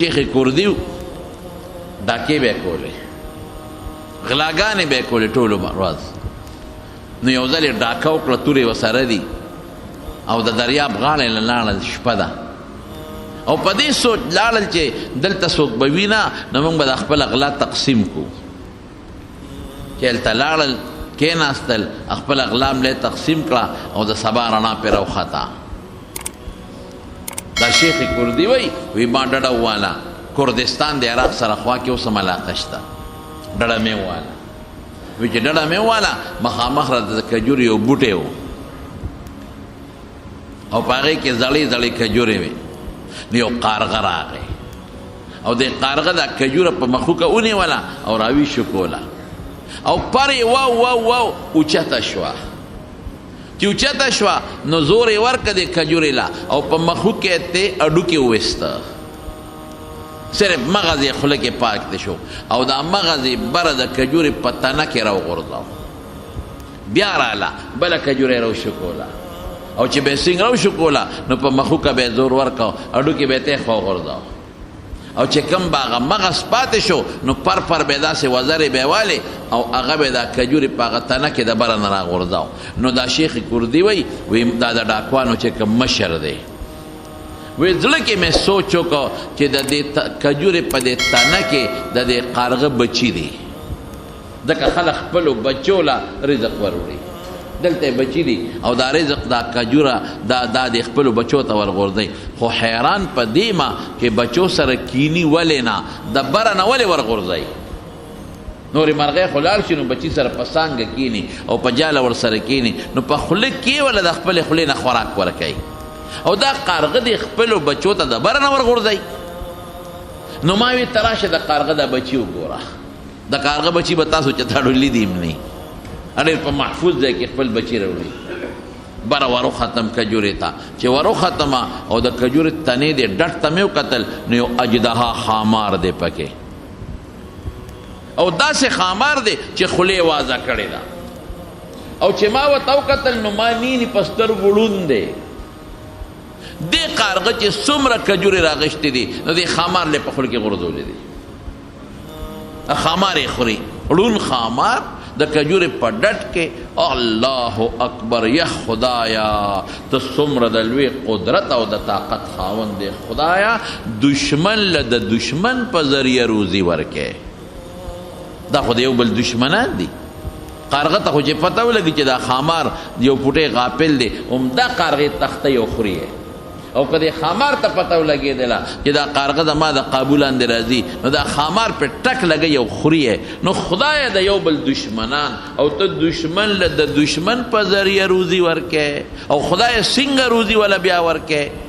شیخ کردیو ډاکې به کولې غلاګانې به کولې ټولو ورځ نو یو ځل یې ډاکه وکړه تورې ورسره دي او د دریاب غاړې له لاړل شپه ده او په دې سوچ لاړل چې دلته څوک به وي نه نو موږ به د خپل غلا تقسیم کړو چې هلته لاړل کېناستل خپل غلا ملی تقسیم کړه او د سبا رڼا پرې راوخته دا شیخ کردی وی ما ډډه وواله کردستان د عراق سره خوا کې اوس هم علاقه شته ډډه مې وواله وی چې ډډه مې وواله مخامخ را د کجورې یو بوټی و او په هغې کې زړې زړې کجورې وې نو یو قارغه راغی او د قارغه دا کجوره په مخوکه ونیوله او راویښه کوله او پر یې واو واو واو اوچته شوه چې اوچته شوه نو زور یې ورکړه د کجورې له او په مخوکې ته اډوکې وویسته صرف مغز یې خوله کې پاک دی شو او دا مغز یې بره د کجورې په تنه کې راوغورځاو بیا راله بله کجوره یې راوشکوله او چې به یې څنګه راوشکوله نو په مخوکه به یې زور ورکړه اډوکې به یې ته خوا وغورځاو او چې کم به هغه مغز پاتې شو نو پر به یې داسې وزرې به یې والې او هغه به یې دا کجورې په هغه تنه کې د بره نه راغورځاو نو دا شیخ کردي وی دا د ډاکوانو چې کوم مشر دی وی زړه کې مې سوچ وکړو چې د دې کجورې په دې تنه کې د دې قارغه بچي دي ځکه خلک خپلو بچو له رزق وروړي دلته بچي دي او دا رزق دا کجوره دا د خپلو بچو ته ورغورځي خو حیران په دې ما چې بچو سره کینی ولې نه د بره نه ولې ورغورځي نورې مرغۍ خو لاړ شي نو بچي سره په څانګه کینی او په جاله ورسره کینی نو په خوله کې وله د خپلې خولې نه خوراک ورکوي او دا قارغه د خپلو بچو ته د بره نه ورغورځي نو ما وی ته راشه د قارغه دا بچي وګوره د قارغه بچي به تاسو چې تا ډولي دي هم نه ډېر په محفوظ ځای کې خپل بچي راوړي بره ورو ختم کجورې ته چې ورو ختمه او د کجورې تنې دې ډټ ته مې وکتل نو یو اجدها خامار دی پکې او داسې خامار دی چې خولې وازه کړې ده او چې ما ورته وکتل نو ما نینې په سترګو ړوند دی دې قارغه چې څومره کجورې راغشتې دي نو دې خامار لې په خوله کې غورځولې دي خامار یې خوري ړوند خامار د کجورې په ډټ کې الله اکبر یا خدایا ته څومره د لوی قدرت او د طاقت خاوند دی خدایا دشمن له د دشمن په ذریعه روزي ورکې دا خو د یو بل دشمنان دي قارغه ته خو چې پته ولګي چې دا خامار یو پوټی غافل دی عمده قارغې تخته یو خوري او که د خامار ته پته ولګېدله چې دا قارغه زما د قابو لاندې راځي نو دا خامار پې ټک لګی یو خوري نو خدایه د یو بل دشمنان او ته دشمن له د دشمن په ذریعه روزي ورکې او خدایه څنګه روزي ولا بیا ورکې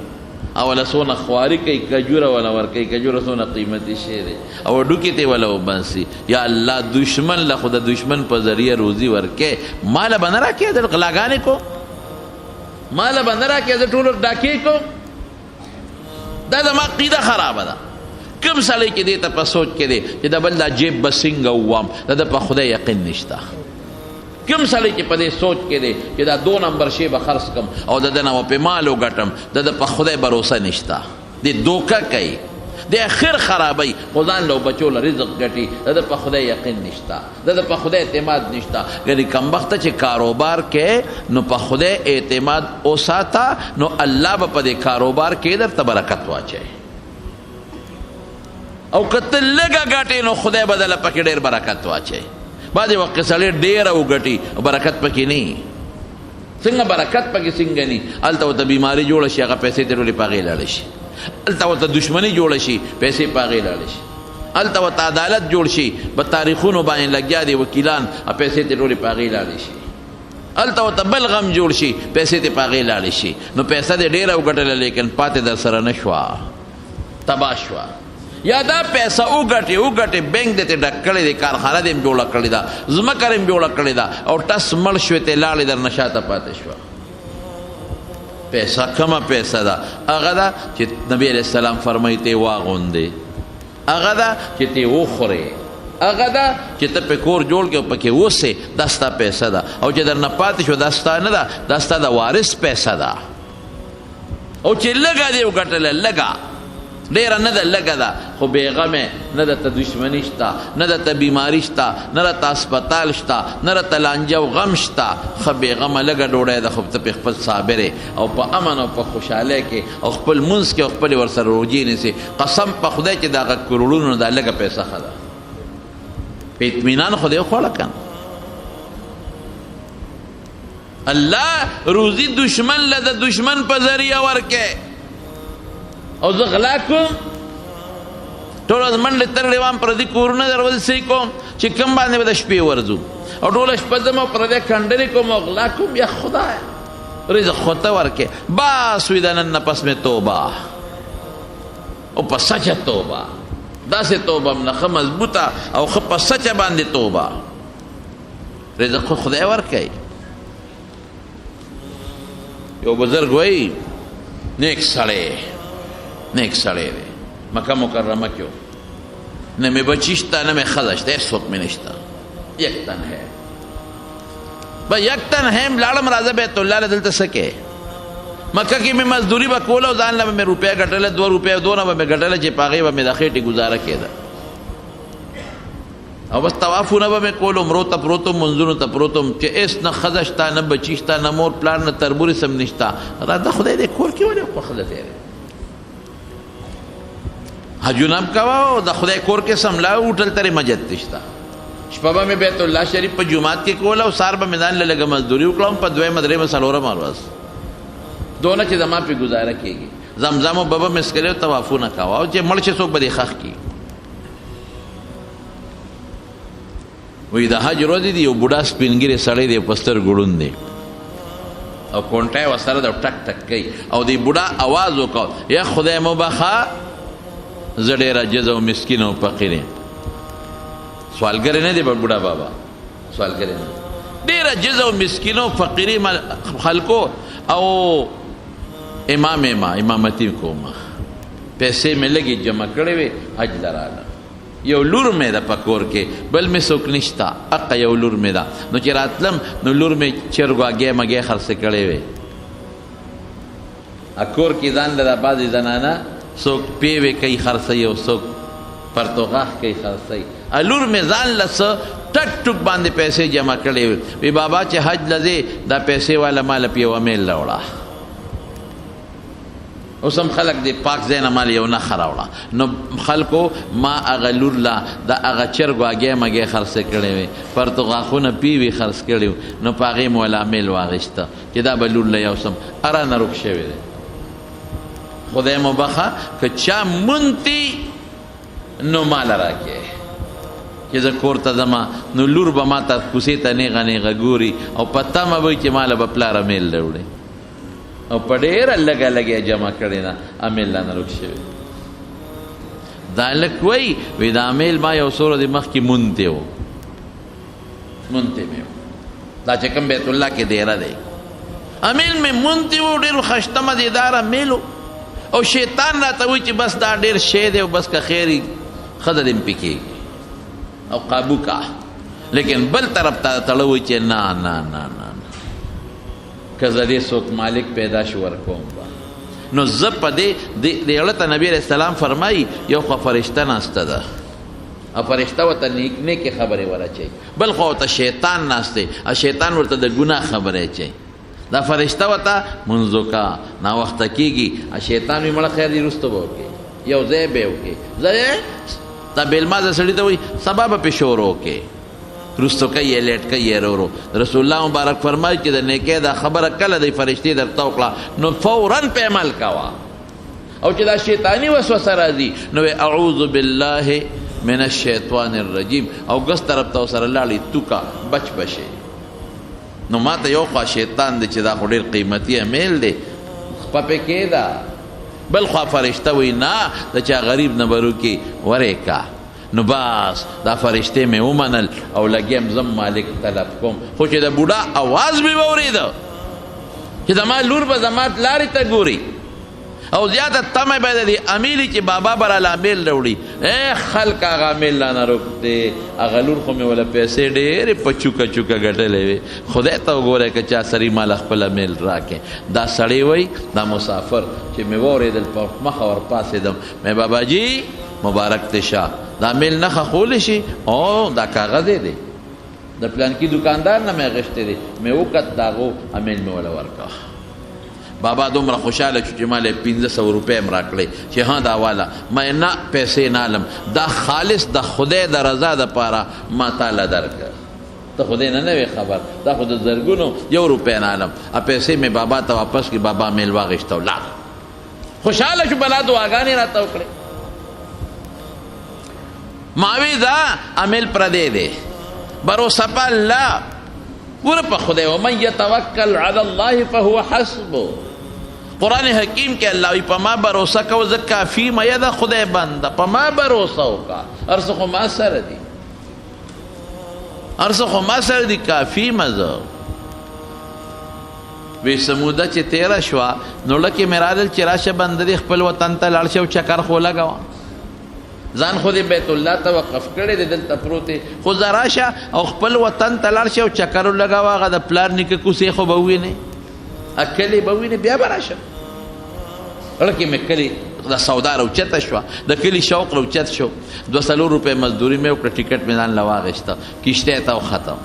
اوله څونه خواري کوي کجوره ولا ورکوي کجوره څونه قیمتي شی دی او ډوکې ته ولا وباسي یا الله دشمن له خو د دشمن په ذریعه روزي ورکې ماله به نه راکې د غلاګانې کو ماله به نه راکې د ټولو ډاکې کو دا زما عقیده خرابه ده کوم سړی چې دې ته په سوچ کې دی چې د بل دا جیب به څنګه ووام د ده په خدای یقین نشته کوم سړی چې په دې سوچ کې دی چې دا 2 نمبر شی به خرڅ کړم او د ده نه به پې مال وګټم د ده په خدای بروسه نشته دی دوکه کوي د اخر خرابی خو ځان له بچو له رزق ګټي د ده په خدای یقین نشته د ده په خدای اعتماد نشته یعنې کمبخته چې کاروبار کې نو په خدای اعتماد وساته نو الله به په دې کاروبار کې درته برکت واچوي او که ته لږه ګټې نو خدای به دله پکې ډېر برکت واچوي بعضې وخت کې سړی ډېره وګټي او برکت پکې نه وي څنګه برکت پکې څنګه نه هلته ورته بیماري جوړه شي هغه پیسې ترې ټولې په هغې لاړې شي هلته ورته دشمني جوړه شي پیسې په هغې لاړې شي هلته ورته عدالت جوړ شي په تاریخونو باندې لګیا دي وکیلان پیسې ترې ټولې په هغې لاړې شي هلته ورته بل غم جوړ شي پیسې ترې په هغې لاړې شي نو پیسه دې ډېره وګټله لیکن پاتې در سره نه شوه تباه شوه یا دا پیسه وګټې بینک دې ته ډک کړی دی کارخانه دې هم جوړه کړې ده ځمکه دې هم جوړه کړې ده او ټس مړ شوې ته لاړې در نه شاته پاتې شوه پیسه کمه پیسه ده هغه ده چې نبی علیه السلام فرمایي ته واغوندې هغه ده چې ته وخورې هغه ده چې ته په کور جوړ کې پکې اوسې دا ستا پیسه ده او چې در نه پاتې شو دا ستا نه ده دا ستا د وارث پیسه ده او چې لږه دې وګټله لږه ډیره نه ده لږه ده خو بېغمې نه درته دشمني شته نه درته بیماري شته نه درته اسپتال شته نه درته لانجه او غم شته ښه بېغمه لږه ډوډۍ ده خو ته پې خپل صابر او په امن او په خوشحالۍ کې او خپل لمونځ کې او خپلې ورسره روجې نیسې قسم په خدای چې د هغه کروړونو دا لږه پیسه ښه ده په اطمینان خو دې وخوړه که الله روزي دشمن له د دشمن په ذریعه ورکې او زه غلا کوم ټوله ورځ منډې ترړې وام پردي کورونه دروازې کوم چې کوم باندې به د شپې ورځو او ټوله شپه ځم او پردی کنډرې کوم او غلا کوم یا خدای رزق خو ته ورکې بس وي د نن نه پس مې توبه او په سچه توبه داسې توبه هم نه ښه مضبوطه او ښه په سچه باندې توبه رزق خو خدای ورکوي یو بزرگ وی نیک سړی دی مکه مکرمه کې نه مې بچی شته نه مې ښځه شته هېڅوک مې نشته یک تن ہے به یک تن هم لاړم راځه بیت الله له دلته څه کې مکه کې مې مزدوري به کوله او ځان له به مې روپۍ ګټله 2 روپۍ دونه به مې ګټله چې په هغې به مې د خېټې ګزاره کېده او بس طوافونه به مې کول عمرو ته پروتم منځونو ته پروتم چې هېڅ نه ښځه شته نه بچي شته نه مور پلار نه تربورې سم نشته راته خدای دې کور کې ولې په ښځه تېرې حجونه هم کوه او د خدای کور کې سملا هوټل ترې مجد نشته شپه به مې بیت الله شریف په جومات کې کوله او سهار به مې ځان له لږه مزدوري وکړم په 2 درېمه څلورمه ورځ دونه چې زما پې ګزاره کېږي زمزمو به به مې څکلې او طوافونه کوه او چې مړ شي څوک به دې ښخ کړي وی د حج ورځې دي یو بوډا سپینګیری سړی دی په سترګو ړوند دی او کونټی ورسره د ټک ټک کوي او دی بوډا اواز وکړ یا خدای مو بخه زه ډېر عجز او مسکین او فقیر یم سوالګری نه دی بوډا بابا سوالګری نه ډېر عجز او مسکین او فقیري خلکو او امامتي کوم پیسې مې لږې جمع کړې وې حج لراله یو لور مې ده په کور کې بل مې څوک نشته حقه یو لور مې ده نو چې راتلم نو لور مې چرګواګې مګې خرڅې کړې وې کور کې ځان له بعضې زنانه څوک پیوې کوي خرڅوي او څوک پرتوغاښ کوي خرڅوي لور مې ځان له څه ټک ټک باندې پیسې جمع کړې وې بابا چې حج لځې دا پیسې والا ما له په یوه میل راوړه اوس هم خلک د پاک ځای نه مال یو نښه راوړه نو خلکو ما هغه لور له د هغه چرګ واګې مګې خرڅې کړې وې پرتوغاښونه پیوې خرڅ کړي وو نو په هغې مو والا میل واخېسته چې دا به لور له یو سم ارانه روک شوی دی خدای مو بخه که چا منتی نو مال راکې چې زه کور ته ځمه نو لور به ما ته کوڅې ته نیغه نیغه ګوري او په تمه به وي چې ماله به پلاره میل راوړي او په ډېره لږه لږه جمع کړې نه امیل لا نه روک شوي دا لک وی دا امیل ما یو څو ورځې مخکې مونتی و مونتی مې دا چې کوم بیت الله کې دیره دی امیل مې مونتی و ډېر ښایسته مزېدار امیل او شیطان راته وایي چې بس دا ډېر شی دی او بس که خیر وي ښځه دې پې کېږي او قابو کا لیکن بل طرف ته تړه وایي چې نه نه نه نه که زه دې څوک مالک پیدا شو ورکوم به نو زه په دې اړه ته نبي علیه السلام فرمایي یو خو فرشته ناسته ده او فرشته ورته نیکې خبرې ور اچوي بل خو ورته شیطان ناست دی او شیطان ورته د ګناه خبرې اچوي دا فرشته ورته منځ وکړه ناوخته کېږي شیطان وي مړه خیر دې وروسته به وکړې یو ځای به یې وکړې ځای دا بېلمازه سړي ته وایي سبا به پې شور وکړې رستو کوي لیټ کوي ورو رسول الله مبارک فرمایي چې د نیکۍ دا خبره کله دی فرشتې درته وکړه نو فورا په عمل کوه او چې دا شیطاني وسوسه راځي نو اعوذ بالله من الشیطان الرجیم او ګس طرف ته ورسره لاړې توکه بچ بشي نو ما ته یو خوا شیطان دی چې دا خو ډېر قیمتي امیل دی خپه پې کېده بل خوا فرشته وایي نه د چا غریب نه به روکې ورې کا نو بس دا فرشتې مې ومنل او لګیم زم مالک طلب کوم خو چې د بوډا اواز مې واورېده چې زما لور به زما لارې ته ګوري او زیاده تمه به د دې امیلي چې بابا به راله امیل راوړي خلک هغه امیل لا نه روکدې هغه لور خو مې وله پیسې ډېرې په چوکه چوکه ګټلې وې خدای ته وګوره که چا سړي مال خپل امیل راکې دا سړی وایي دا مسافر چې مې واورېدل په مخه ورپاڅېدم مې باباجي مبارک دې شه دا امیل نښه خولی شي او دا کاغذ دی د پلانکي دکاندار نه مې اخیستی دی مې وکت د هغو امیل مې وله ورکړه بابا دومره خوشحاله شو چې ما له 1500 روپۍ هم راکړې چې ها دا والا ما نه پیسې نه علم دا خالص د خدای د رضا دپاره ما تاله درکړه ته خدای نه وې خبر دا خو د زرګونو 1 روپۍ نه علم پیسې مې بابا ته واپس کړي بابا میل واغېسته ولاړ خوشحاله شو بلا دعاګانې راته وکړې ما وی دا امیل پردی دی بروسه په الله ګوره په خدای ومن یتوکل علی الله فهو حسبه قرآن حکیم کې الله وی په ما بروسه کو زه کافي یم یا د خدای بنده په ما بروسه وکړه هر څه خو ما سره دي هر څه خو ما سره دي کافي یم زه وی سموده چې تیره شوه نو لکې مې رالل چې راشه بنده دې خپل وطن ته لاړ شه او چکر خو لګوه ځان خو دې بیت الله ته وقف کړی دی دلته پروت دی خو زه راشه او خپل وطن ته لاړ شه او چکر ولګوه هغه د پلار نیکه کوڅې خو به ووینې کلي به ووینې بیا به راشه لکې مې کلي د سودا راوچته شوه د کلي شوق راوچت شو 200 روپۍ مزدوري مې وکړه ټیکټ مې ځان له واغېسته کشتۍ ته وختم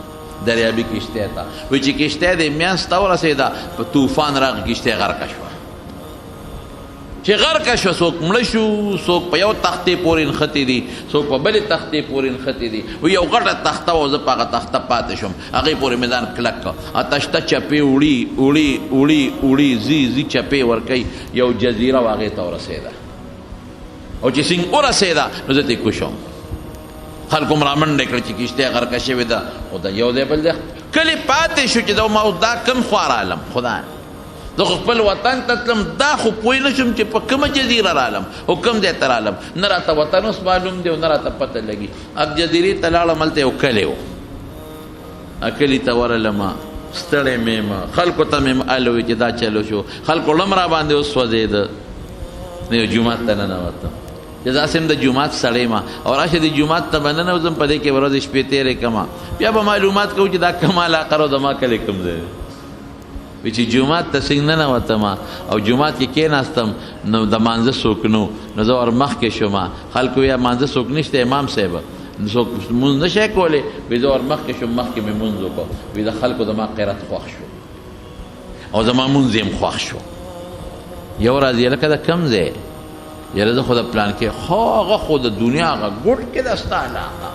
دریابي کشتۍ ته وایي چې کشتۍ دې میانځ ته ورسېده په طوفان راغی کشتۍ غرقه شوه چې غرقه شوه څوک مړه شو څوک په یو تختې پورې نښتې دي څوک په بلې تختې پورې نښتې دي و یو غټه تخته وه زه په هغه تخته پاتې شوم هغې پورې مې ځان کلک کړه اتشته چپې وړي وړي وړي وړي ځي چپې ورکوي یو جزیره و هغې ته ورسېده او چې څنګه ورسېده نو زه ترې کوشم خلکو م رامنډې کړه چې کشتۍ غرقه شوې ده خو د یو دی بل دی کلي پاتې شو چې دا ما دا کم خوا رالم خدای زه خو خپل وطن ته تلم دا خو پوه نه شم چې په کومه جزیره رالم او کوم ځای ته رالم نه راته وطن اوس معلوم دی او نه راته پته لګي اب جزیرې ته لاړم هلته یو کلی و کلي ته ورغلم ستړی مې یم خلکو ته مې هله وي چې دا چلو شو خلکو ړم را باندې وسوځېده نو یو جومات ته ننوتم چې داسې هم د جومات سړی یم او راشه د جومات ته به ننوځم په دې کې ورځې شپې تېرې کړمه بیا به معلومات کوو چې دا کوم علاقه رو زما کلی کوم ځای وی چې جومات ته څنګه ننوتم او جومات کې کېناستم نو د مانځه څوک نو زه ور مخکې شوم خلکو ویل مانځه څوک نشته امام صاحب څوک مونځ نه شی کولی وی زه ور مخکې شوم مخکې مې مونځ وکړو وی د خلکو زما قیرت خوښ شو او زما مونځ یې هم خوښ شو یو ورځ یې لکه د کوم ځای یاره زه خو د پلان کې خو هغه خو د دنیا هغه ګوټ کې د ستا علاقه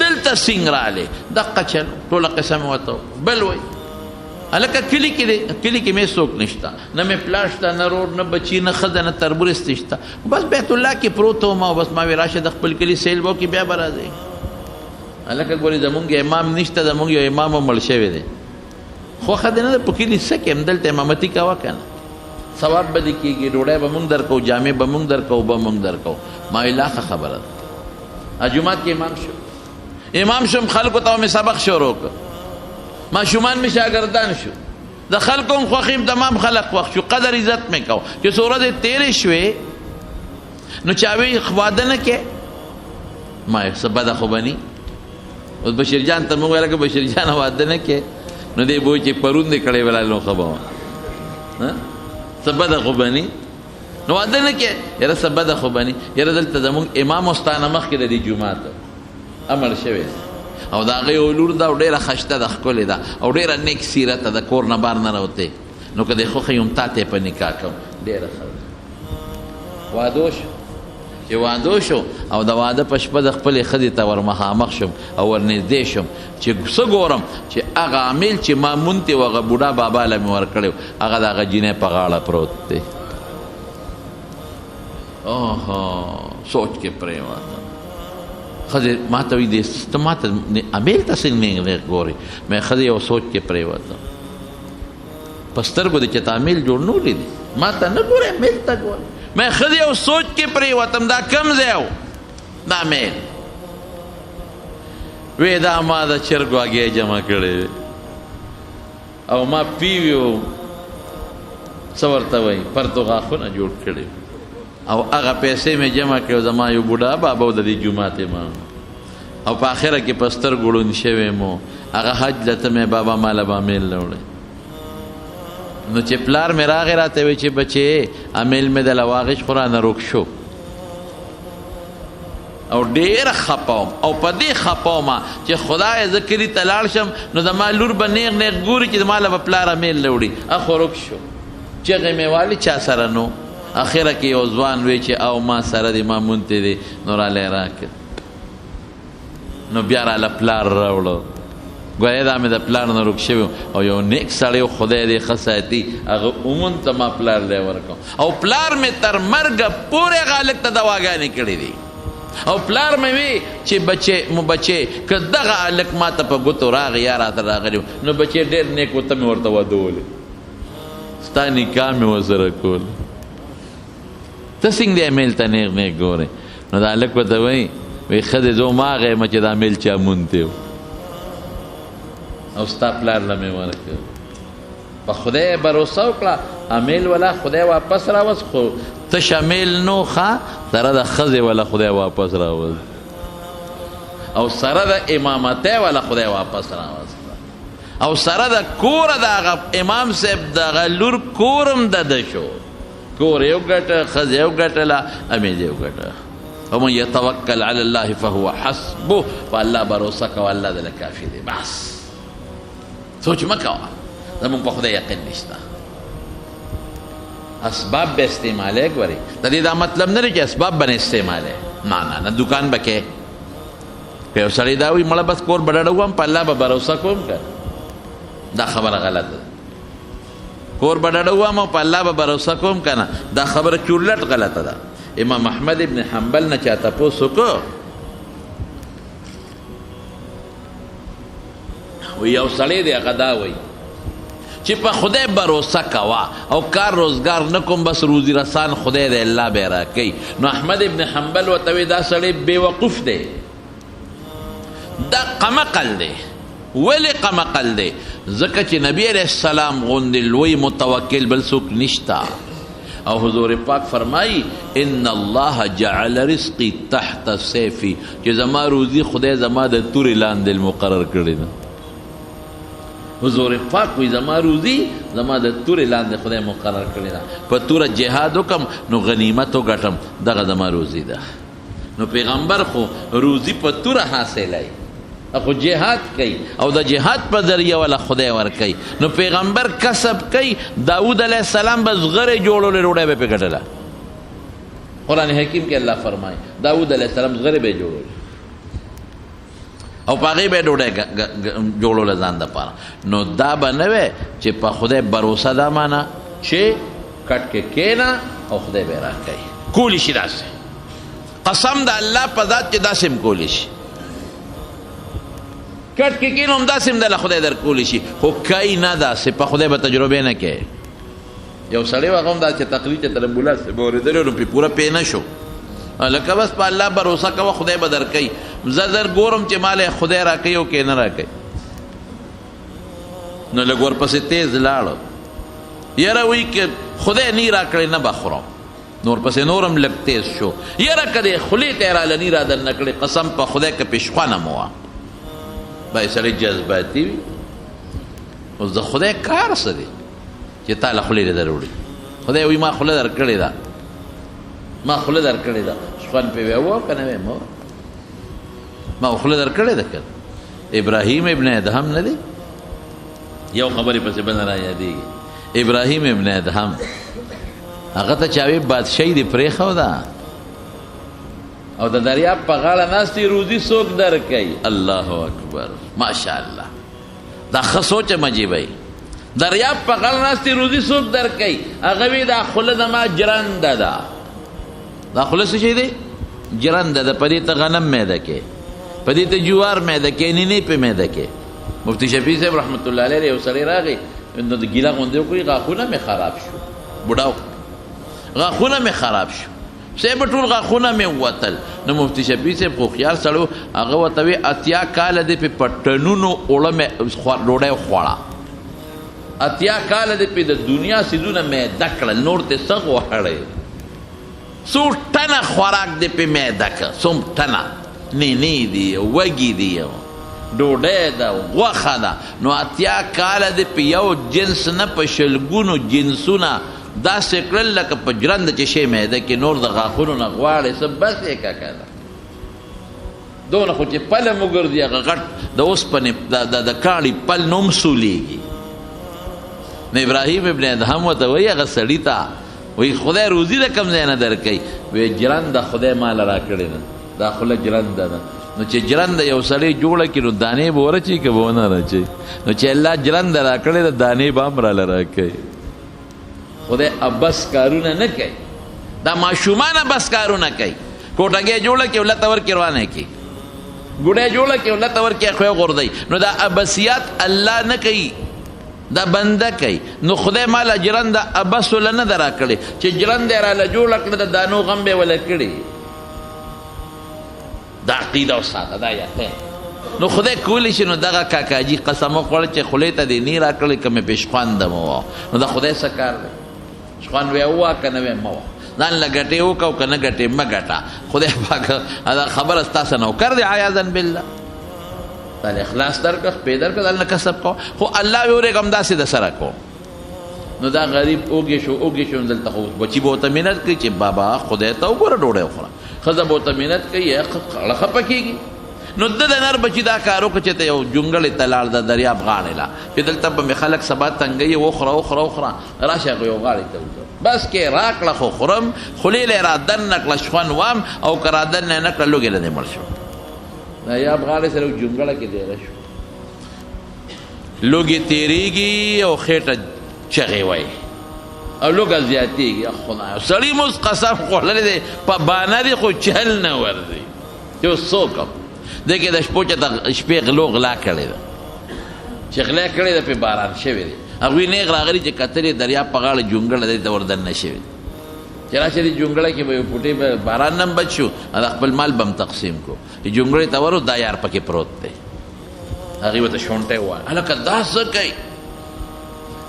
دلته څنګه رالې دقه چل ټوله قصه مې ورته بل وایي هلکه کلي کې مې څوک نشته نه مې پلار شته نه رور نه بچي نه ښځه نه تربورست شته بس بیت الله کې پروت وم او بس ما وی راشه د خپل کلي سیل به وکړي بیا به راځئ هلکه ګورې زمونږ امام نشته زمونږ یو امام هم مړ شوی دی خوښه دې نه ده په کلي څه کړم دلته امامتي کوه که نه ثواب به دې کېږي ډوډۍ به مونږ درکوو جامې به مونږ درکوو اوبه مونږ درکوو ما وی لا ښه خبره ده جومات کې امام شوم خلکو ته مې سبق شروع کړ ماشومان مې شاګردان شو د خلکو هم خوښیم تمام خلک خوښ شو قدر عزت مې کو چې څو ورځې تېرې شوې نو چا وی واده نه کې ما څه بده خو به ني اوس بشیر جان ته مونږ ویل که بشیر جان واده نه کې نو دی به وایي چې پرون دې کړی ولا نو ښه به وه څه بده خو به ني نو واده نه کې یاره څه بده خو به ني یاره دلته زمونږ امام او ستا نه مخکې د دې جومات امر شوی او د هغې یو لور ده او ډېره ښایسته ده ښکلې ده او ډېره نیک سیرته د کور نه بار نه راوتې نو که دې خوښه یم تا ته یې په نکاح کوم ډېره ښه ده واده شو چې واده شو او د واده په شپه د خپلې ښځې ته ور مخامخ شم او ور نږدې شم چې څه ګورم چې هغه عامل چې ما مونتې و هغه بوډا بابا له مې ورکړی و هغه د هغه جینۍ په غاړه پروت دی سوچ کې پرېوته ښځې ما ته وایي ته ما ته امیل ته څنګه ګورې مې ښځې یو سوچ کې پرېوته په سترګو دې چې ته امیل جوړ نه ولیدې ما ته نه ګورې امیل ته ګورې مې ښځې یو سوچ کې پرېوتم دا کوم ځای و دا امیل وی دا ما د چرګو هګۍ جمع کړې او ما پیویو څه ورته وایي پرتو غاښونه جوړ کړي او هغه پیسې مې جمع کړې زما یو بوډا بابا و د دې جومات امام او په آخره کې په سترګو ړوند شوی مو هغه حج لته مې بابا ماله به امیل نه وړی نو چې پلار مې راغی راته وی چې بچې امیل مې دله واغش خو رانه روک شو او ډېر خپه وم او په دې خپه ومه چې خدایه زه کلي ته لاړ شم نو زما لور به نیغ نیغ ګوري چې زما له به پلار امیل نه وړي اخو روک شو چغې مې والي چا سره نو اخره کې یو ځوان وی چې او ما سره دی ما مونتی دی نو رالی راکړ نو بیا راله پلار راوړو ګویا دا مې د پلار نه روک شوی او یو نیک سړی خدای دې ښه ساتي هغه عموم ته ما پلار دی ورکړم او پلار مې تر مرګه پورې هغه هلک ته دواګانې کړې دي او پلار مې وی چې بچې که دغه هلک ما ته په ګوتو راغی یا راته راغلی نو بچې ډېر نیک ورته مې ورته ودولې ستا نکاح مې ورسره کول ته څنګه دې امیل ته نیغ نیغ ګورې نو دا هلک ورته وایي وی ښځې زه هماغه یم چې دا امیل چا مونتی و او ستا پلار له مې ورکړ په خدای بروسه وکړه امیل والا خدای واپس راوست خو تش امیل نو ښه سره د ښځې والا خدای واپس راوست او سره د امامتۍ والا خدای واپس راوست او سره د کوره د هغه امام صاحب دغه لور کورم دده شو کور یې وګټه ښځه یې وګټله امیل یې وګټه ومن یتوکل علی الله فهو حسبه په الله بروسه کوه الله دله کافي دی بس سوچ مه کوه زمونږ په خدای یقین نشته اسباب به استعمالی ګورې د دې دا مطلب نه دی چې اسباب به نه استعمالی نه دکان به کې که یو سړی دا وایي مړه بس کور به ډډه وم په الله به بروسه کوم که دا خبره غلطه ده کور به ډډه وم او په الله به بروسه کوم که نه دا خبره چورلټ غلطه ده امام احمد ابن حنبل نه چا تپوس وکړو یو سړی دی هغه دا وایي چې په خدای بروسه کوه او کار روزګار نه کوم بس روزي رسان خدای دی الله به یې راکوي نو احمد ابن حنبل ورته وایي دا سړی بېوقوف دی دا قمقل دی ولې قمقل دی ځکه چې نبی علیه السلام غوندې لوی متوکل بل څوک نشته او حضور پاک فرمائی ان الله جعل رزقی تحت سیفی چې زما روزی خدای زما د تورې لاندې مقرر کړی ده حضور پاک وی زما روزی زما د تورې لاندې خدای مقرر کړی ده په توره جهاد وکم نو غنیمت وګټم دغه زما روزی ده نو پیغمبر خو روزی په توره حاصلی خو جهاد کوي او د جهاد په ذریعه والا خدای ورکوي نو پیغمبر کسب کوي داود علیه السلام به زغرې جوړولې ډوډۍ به پې ګټله قرآن حکیم کې الله فرمایي داود علیه السلام زغرې به یې جوړولې او په هغې به یې ډوډۍ جوړوله ځان دپاره نو دا به نه وی چې په خدای بروسه دا معنه چې کټ کې کېنه او خدای به یې راکوي کولی شي داسې قسم د الله په ذات چې داسې هم کولی شي کټ کې کینو هم داسې هم دله خدای در کولی شي خو کوي نه داسې په خدای به تجربې نه کوي یو سړی و هغه هم داسې تقریر چې تر امبولانس به اورېدلی نو پرې پوره پې نه شو لکه بس په الله بروسه کوه خدای به در کوي زه در ګورم چې ماله خدای راکوي او که نه راکوي نو لږ ورپسې تیز لاړو یاره وایي که خدای نی راکړی نه به خورم نور پسې نورم لږ تیز شو یاره که دې خولې ته یې راله نی را در نه کړې قسم په خدای که پېشخوانه مو وه باید سړی جذباتي وي اوس د خدای کار څه دی چې تا له خولې در وړي خدای وایي ما خوله در کړې ده ما خوله در کړې ده شخوان پې وی وه که نه وی مه ما خوله در کړې ده که ابراهیم ابن ادهم نه دی یو خبرې پسې بله را یادېږي ابراهیم ابن ادهم هغه ته چا وی بادشاهي دې پرېښوده او د دریاب په غاړه ناستې روزي څوک درکوي الله اکبر ماشاءالله دا ښه سوچ مجیبی دریاب په غاړه ناستې روزي څوک درکوي هغه وی دا خوله زما جرنده ده دا خوله څه شی دی جرنده ده په دې ته غنم میده کې په دې ته جوار میده کې نینې پې میده کې مفتی شفیع صاحب رحمت الله علیه یو سړی راغی نو د ګیله غوندې وکړي غاښونه مې خراب شو بوډا غاښونه مې خراب شو صاحب ټول غاښونه مې ووتل نو مفتی شفیع صاحب خو خیال سړو هغه ورته وی 80 کاله دې په پټنونو اوړه مې ډوډۍ خوړه اتیا کاله دې پې د دنیا څیزونه میده کړل، نور ته څه غواړئ؟ څو ټنه خوراک دې پې میده کړه، څوم ټنه نینې دي، وږي دي، ډوډۍ ده، غوښه ده. نو اتیا کاله دې په یو جنس نه په شلګونو جنسونه داسې کړل لکه په جرنده چې شی میده کې نور د غاښونو نه غواړې څه بس یې کاکه ده. دونه خو چې پله مو ګرځي هغه غټ د اوسپنې د کاڼي پل نه هم سولیږي. نو ابراهیم ابن ادهم ورته وایي هغه سړي ته وایي خدای روزي د کوم ځای نه درکوي؟ وایي جرنده خدای ماله راکړې ده، دا خوله جرنده ده. نو چې جرنده یو سړی جوړه کړي نو دانې به ورچوي که به ونه رچوي؟ نو چې الله جرنده راکړې ده دانې به هم راله راکوي. خدای ابس کارونه نه کوي، دا ماشومان ابس کارونه کوي. کوټګۍ جوړه کړي ولته ورکړي روانه کړي، ګوډۍ جوړه کړي ولته ورکړي خوی غورځوي. نو دا ابسیات الله نه کوي، دا بنده کوي. نو خدای ماله جرنده ابس وله نه ده راکړې چې جرنده یې راله جوړه کړه د دانو غم به یې وله کړي. دا عقیده وساته، دا یقین. نو خدای کولی شي نو دغه کاکاجي قسم وخوړه چې خولې ته دې نه راکړې که مې پېشخوانده مو وه. نو د خدای څه کار دی؟ شخوان وی ووه که نه وی مه وه، ځان له ګټې وکړه او که نه ګټې مه ګټه. خدای پاک دا خبره ستا څه نوکر دی عیاذا بالله. دل اخلاص درکړه، خپې درکړه، دل نه کسب کوه. خو الله وی ورېږم داسې د سره کوم. نو دا غریب اوږې شو دلته خو بچي به ورته مینت کوي چې بابا خدای ته وګوره ډوډۍ وخوره. ښځه به ورته مینت کوي خړه خپه کېږي. نو د نر بچي دا کار وکړه چې ته یو جونګړې ته لاړ د دریاب غاړې له چې دلته به مې خلک سبا تنګوي وخوره راشه هغه یو غاړې ته وځه بس کې راکړه خو خورم، خولې له یې را دننه کړه شخوند وام او که را دننه یې نه کړه لوږې له دې مړ شو. دریاب غاړې سره جونګړه کې دیره شو، لوږې تېرېږي او خېټه چغې وایي او لوږه زیاتېږي. خدایه سړي موس قسم خوړلی دی په بانه دی خو چل نه ورځي چې اوس څه وکړم. دی کې د شپو چې د شپې غلو غلا کړې ده چې غلا کړې ده پې باران شوی دی. هغوی نیغ راغلي چې کتلې دریاب په غاړه جونګړه دی ته ور دننه شوي چې راشه دې جونګړه کې به یو پوټې به باران نه هم بچ شو د خپل مال به هم تقسیم کړو. چې جونګړې ته ورو دا یار پکې پروت دی، هغې ورته شونټی ووایه هلکه دا څه کوي؟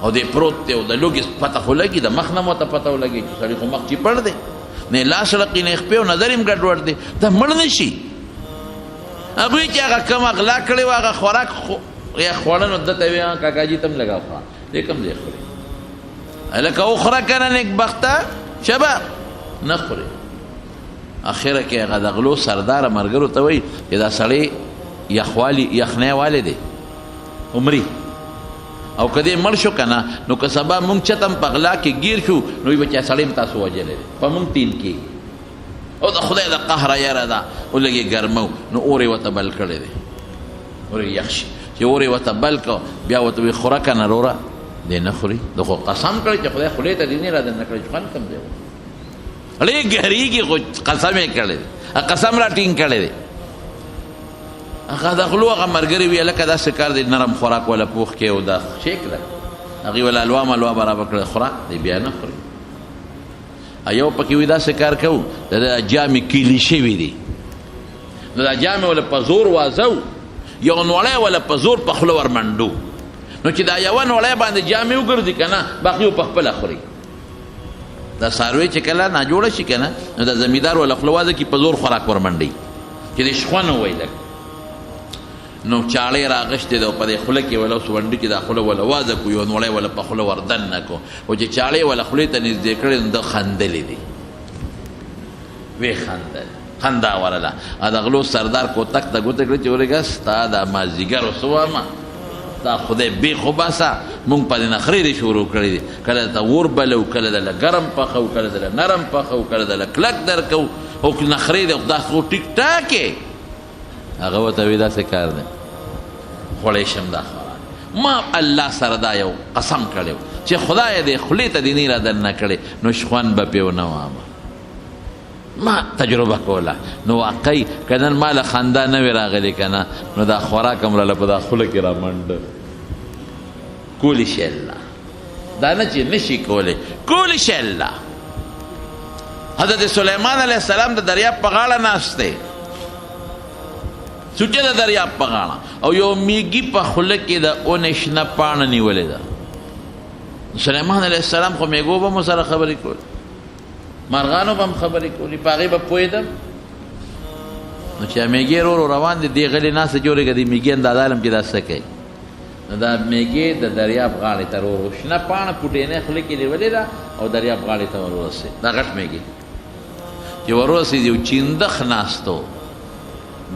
او دې پروت دی او د لوږې پته خو لګي، د مخ نه مو ته پته ولګي چې سړي خو مخ چیپړ دی، نه لاس رقي نه خپې او نظر هم ګډوډ دی، دا مړ نه شي. هغوی چې هغه کوم غلا کړې وه هغه خوراک یا خوړه نو ده ته وي کاکاجي ته هم لږه وخوره، دې کوم ځای خورې؟ هلکه وخوره که نه نیکبخته شبه نه خورې. اخره کې هغه د غلو سرداره ملګرو ته وایي چې دا سړی یخنی والی دی عمري او که دې مړ شو که نه نو که سبا مونږ چتم په غلا کې ګیر شو نو وي به چې سړی م تاسو وجلی دی په مونږ تین کېږي. او د خدای د قهره یره ده ولږې ګرمو نو اور یې ورته بل کړی دی، اور یې یخ شي چې اور یې ورته بل کړه بیا ورته وایي خوره که نه روره دی نه خوري. د خو قسم کړی چې خدای خولې ته دې نه را دننه کړی چې خوند کوم دی ړې ګهریږي خو قسم یې کړی دی، قسم را ټینګ کړی دی. هغه د غلو هغه ملګري وي هلکه داسې کار دی نرم خوراک وله پوخ کې او دا شیک ده هغې وله الوا ملوا برابر کړی خوراک دی بیا نه خوري. یو پکې وي داسې کار کوو د جامې کیلي شوي دي نو دا جامې وله په زور وازو یو نوړی وله په زور په خوله ورمنډو نو چې دا یوه نوړی باندې جامې وګرځي که نه باقي په خپله خوري. دا څاروی چې کله ناجوړه شي که نه نو د زمیندار وله خوله وازه کې په زور خوراک ورمنډوي چې د شخونه ووایي لږ نو چاړې راغشتې ده او په دې خوله کې وله اوس ونډه کې دا خوله وله وازه کړو یو نوړی وله په خوله وردننه کړو او چې چاړې وله خولې ته نږدې کړې نو ده خندلې دي ویې خندل خندا ورله. د غلو سردار کوتک ته ګوته کړې چې ورېږه ستا دا مازدیګر څه وامه دا خدای بیخ وباسه مونږ په دې نخرې دې شروع کړې دي کله ته اور بلو کله دله ګرم پخو کله دله نرم پخو کله دله کلک درکو او نخرې دې دا خو ټیک ټاکې هغه ورته وایي داسې کار دی خوړی شم دا خوراک. ما الله سره دا یو قسم کړی چې خدای دې خولې ته دې نه را دننه کړې نو شخوند به پې ونه وامه. ما تجربه کوله نو واقعي که نن ما له خندا نه وې راغلې که نه نو دا خوراک هم راله په دا خوله کې را منډه. کولی شي الله دا نه چې نشي کولی کولی شي الله. حضرت سلیمان علیه السلام د دریاب په غاړه ناست دی سوچه د دریاب په غاړه او یو میږي په خوله کې د اونې شنه پاڼه نیولې ده سلیمان علیه السلام خو میګو به مو سره خبرې کول، مرغانو به هم خبرې کولې، په هغې به پوهېدم. نو چې میږې ورو روان دي، دې غلې ناسته جوړې که دې میږې اندازه علم چې دا څه کوي. نو دا میږې د دریاب غاړې ته ورو شنه پاڼه پوټینۍ خولې کې نیولې ده او دریاب غاړې ته ورورسېد. دا غټ میږې چې ورورسېد یو چیندخ ناست و،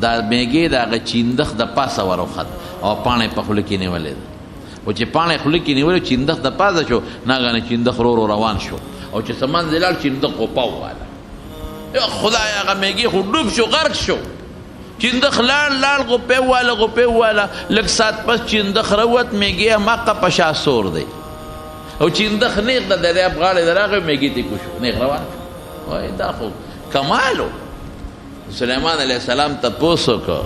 دا میږې د هغه چیندخ د پاسه وروخت او پاڼه په خوله کې نیولې ده. او چې پاڼه یې خوله کې نیولې چیندخ د پاسه شو، ناګهانه چیندخ ورو روان شو او چې څه منځې لاړ چیندخ غوپه وواله. یا خدای هغه میږې خو ډوب شو، غرق شو. چیندخ لاړ غوپې وواله. لږ ساعت پس چیندخ راووت، میږې هماغه په شا سور دی او چیندخ نیغ د دریاب غاړې ته راغی، میږې تېکو شو، نیغ روان شو. وایي دا خو کمال و. سلیمان علیه السلام تپوس وکړ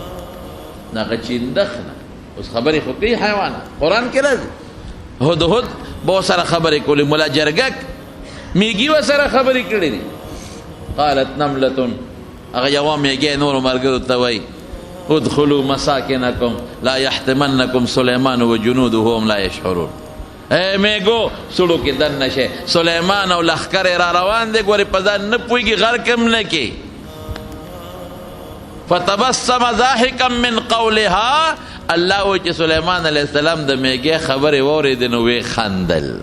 د هغه چیندخ نه. اوس خبرې خو کوي حیوانات، قرآن کې راځي. هدهد به ورسره خبرې کولې، ملا جرګک میږي ورسره خبرې کړې دي. قالت نملتون، هغه یوه میږی نورو ملګرو ته وایي ادخلوا مساکنکم لا یحتمنکم سلیمان و جنوده هم لا یشعرون. ای میږو سړو کې دننه شئ، سلیمان او لښکر یې را روان دی، ګورې په ځان نه پوهېږي غرق هم نه کې. فتبسم ضاحکا من قولها، الله وایي چې سلیمان علیه السلام د میږی خبرې واورېدې نو ویې خندل.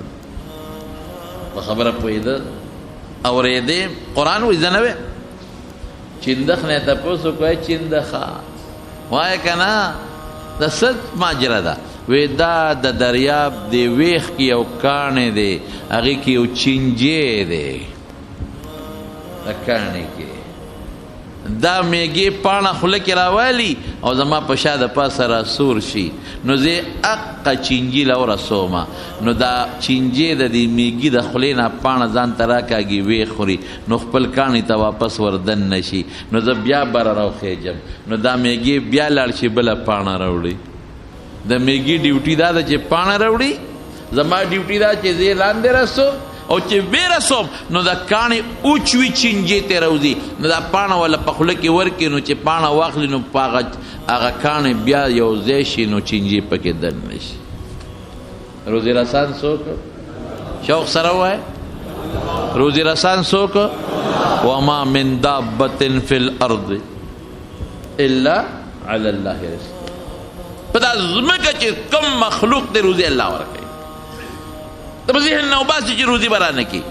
په خبره پوهېده، اورېدې. قرآن وایي زه نه ویم. چیندخ نه تپوس وکړی، چیندخه وایه که نه د څه ماجره ده؟ وی دا د دریاب دی ویخ کې یو کاڼی دی، هغې کې یو چینجی دی، د کاڼي کې دا میږې پاڼه خوله کې راوالي او زما په شا د پاسه راسور شي، نو زه اقه چینجي له ورسومه، نو دا چینجی د دې میږي د خولې نه پاڼه ځان ته راکاږي، ویې خوري، نو خپل کاڼي ته واپس وردن نشي، نو زه بیا بره راوخېجم، نو دا میږي بیا لاړ شي بله پاڼه راوړي. د میږي ډیوټي دا ده چې پاڼه راوړي، زما ډیوټي دا چې زه لاندې رسوم او چې ویرسوم نو دا کاڼې اوچوي چینجې ته راوځي، نو دا پاڼه ولا په خوله کې ورکړي، نو چې پاڼه واخلي نو په هغه کاڼې بیا یو ځای شي، نو چینجې پکې دننه شي. روزي رسان څوک؟ شوق سره ووایه، روزي رسان څوک؟ وما من دابة في الارض الا على الله رزقها. په دا ځمکه چې کوم مخلوق دی روزي الله ورکوي. ته په ذهن نه وباسي چې روزي به رانه کړي،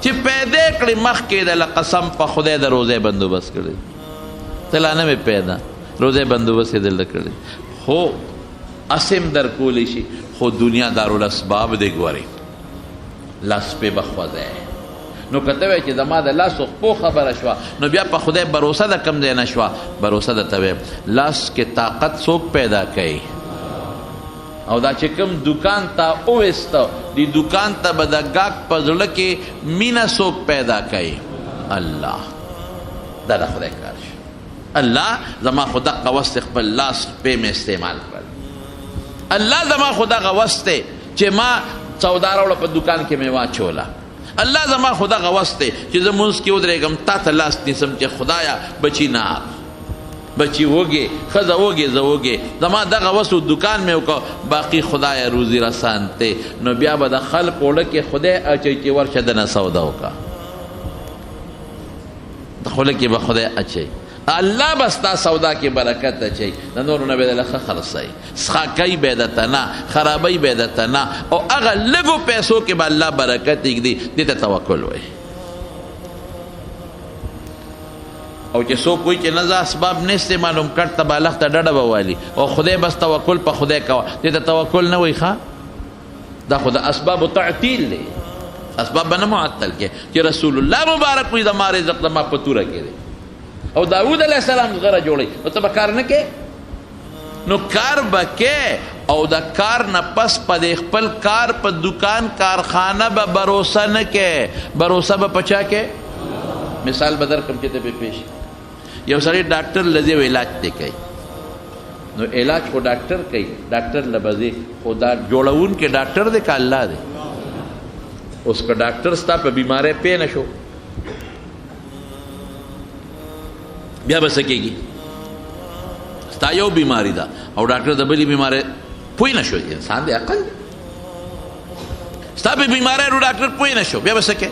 چې پیدا کړې مخکې د قسم په خدای د روزۍ بندوبست کړی، ته لا نه مې پیدا روزۍ بندوبست یې دلته کړی، خو اسم در کولی شي، خو دنیا دارالاسباب دی. ګورې لاس پې به خوځی، نو که ته وایې چې زما د لاس و خپو خبره شوه، نو بیا په خدای بروسه د کم ځای نه شوه. بروسه درته وایم لاس کې طاقت څوک پیدا کوي؟ او دا چې کوم دکان ته اویسته، دی دکان ته به د ګاګ په زړه کې مینه څوک پیدا کوي؟ الله. دا د خدای کار شي. الله زما خو دغه وست خپل لاس پې مې استعمال کړل. الله زما خو دغه وست دی چې ما سودا راوړه په دکان کې مې واچوله. الله زما خو دغه وست دی چې زه مونځ کې ودرېږم تا ته لاس نیسم چې خدایه بچي ناغ، بچی وږې، ښځه وږې، زه وږې، زما دغه وسو دکان مې وکړه، باقي خدای روزي رسان دی. نو بیا به د خلکو وړه کې خدای اچوي چې ورشه دنه سودا وکړه، د خوله کې به خدای اچوي، الله به ستا سودا کې برکت اچوي، د نورو نه به دله ښه خرڅوي، څښاکۍ به یې درته نه، خرابۍ به یې درته نه، او هغه لږو پیسو کې به الله برکت ایږدي. دې ته توکل وایي. او چې څوک وایي چې نه زه اسباب نه استعمالوم، کټ ته بالښت ته ډډه به والي او خدای بس توکل په خدای کوه، دې ته توکل نه وایي. ښه دا خو د اسبابو تعطیل دی، اسباب به نه معطل کې، چې رسول الله مبارک وایي زما رزق زما په توره کې دی، او داود علیه السلام غره جوړوي، نو ته به کار نه کې؟ نو کار به کې، او د کار نه پس په دې خپل کار په دکان کارخانه به بروسه نه کې، بروسه به په چا کې؟ مثال به درکړم چې ته پې پیش. یو سړی ډاکټر لځي او علاج دی کوي، نو علاج خو ډاکټر کوي، ډاکټر لبځي، خو دا جوړونکی ډاکټر دی که الله دی؟ اوس که ډاکټر ستا په بیماری پې نه شو، بیا به څه کېږي؟ ستا یو بیماری ده او ډاکټر د بلې بیماری پوه نه شو، انسان دی عقل دی. ستا په بیماری رو ډاکټر پوه نه شو بیا به څه کوې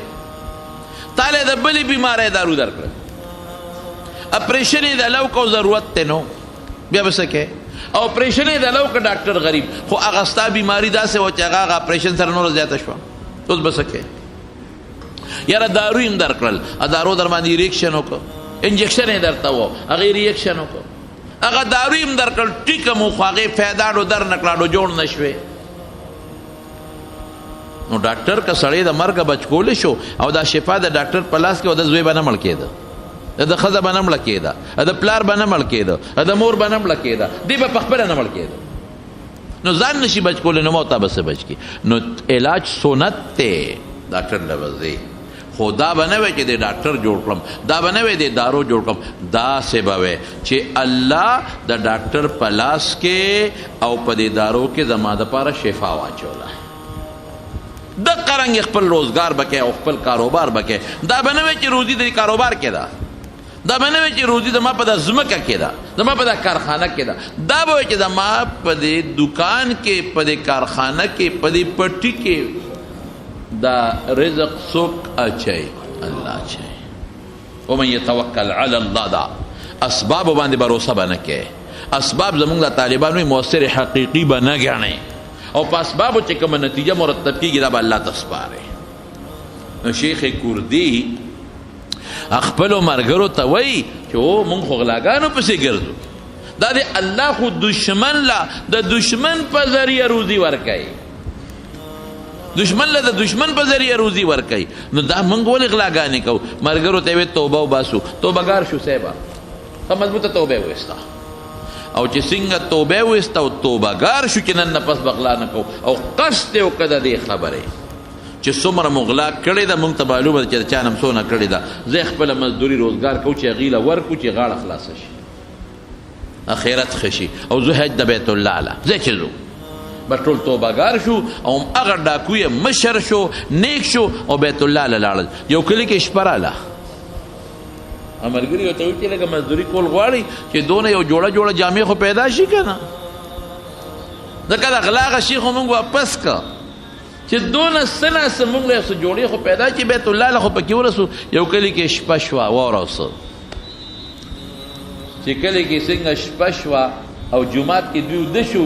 تاله د بلې بیماری دارو درکړه اپریشن یې د لو کو ضرورت دی نو بیا به څه کوې او اپریشن یې د لو که ډاکټر غریب خو هغه ستا بیماري داسې وه چې هغه اپریشن سره نوره زیاته شوه اوس به څه کوې یاره دارو یې هم درکړل دارو در باندې ریکشن وکړه انجکشن یې درته و هغې ریکشن وکړه هغه دارو یې هم درکړل ټیکه مو خو هغې فایده ډو در نه کړه ډو جوړ نه شوې نو ډاکټر که سړی د مرګه بچ کولی شو او دا شفا د ډاکټر په لاس کې او د زوی به نه مړ کېده د ښځه به نه مړه کېده د پلار به نه مړ کېده د مور به نه مړه کېده دی به په خپله نه مړ کېده نو ځان نشي بچ کولی نو موتا به څه بچ کړي نو علاج سنت دی ډاکټر له وځي خو دا به نه وی چې د ډاکټر جوړ کړم دا به نه وی د دارو جوړ کړم داسې به وی چې الله د ډاکټر په لاس کې او په دې دارو کې زما دپاره شفا واچوله دقه رنګ خپل روزګار به کوې او خپل کاروبار به کوې دا به نه وی چې روزي د کاروبار کې ده دا به نه وی چې روزي زما په دا ځمکه کې ده زما په دا کارخانه کې ده دا به وی چې زما په دې دکان کې په دې کارخانه کې په دې پټي کې دا رزق څوک اچوي الله اچوي ومن یتوکل علی الله دا اسباب باندې باور به نه کوې اسباب زمونږ د طالبانو مؤثر حقیقي به نه ګڼئ او په اسبابو چې کومه نتیجه مرتب کېږي دا به الله ته سپارئ نو شیخ کردي خپلو ملګرو ته وایي چې او مونږ خو غلاګانو پسې ګرځو دا د الله خو دشمن له د دشمن په ذریعه روزي ورکوي دشمن له د دشمن په ذریعه روزي ورکوي نو دا مونږ ولې غلاګانې کوو ملګرو ته یې توبه وباسو توبهګار شو صاحبه ښه مضبوطه توبه یې وایسته او چې څنګه توبه یې وایسته او توبهګار شو چې نن نه پس به غلا نه کوو او قصد یې وکړه د دې خبرې چې څومره مو غلا کړې ده مونږ ته معلومه ده چې د چا نه څونه کړې ده زه خپله مزدوري روزګار کوو چې هغې له ورکړو چې غاړه خلاصه شي اخرت ښه شي او زه حج د بیت الله له زه چې ځو بس ټول توبهګار شو او هغه ډاکو یې مشر شو نیک شو او بیت الله له لاړل یو کلي کې شپه راله ملګري ورته وایي چې لږه مزدوري کول غواړي چې دونه یو جوړه جوړه جامې خو پیدا شي که نه ځکه د غلا هغه شي خو مونږ واپس که چې دونه څه نه څه مونږ له څه جوړې خو پیدا چې بیت الله له خو پکې ورسو یو کلي کې شپه شوه واوره څه چې کلي کې څنګه شپه شوه او جومات کې دوی وده شو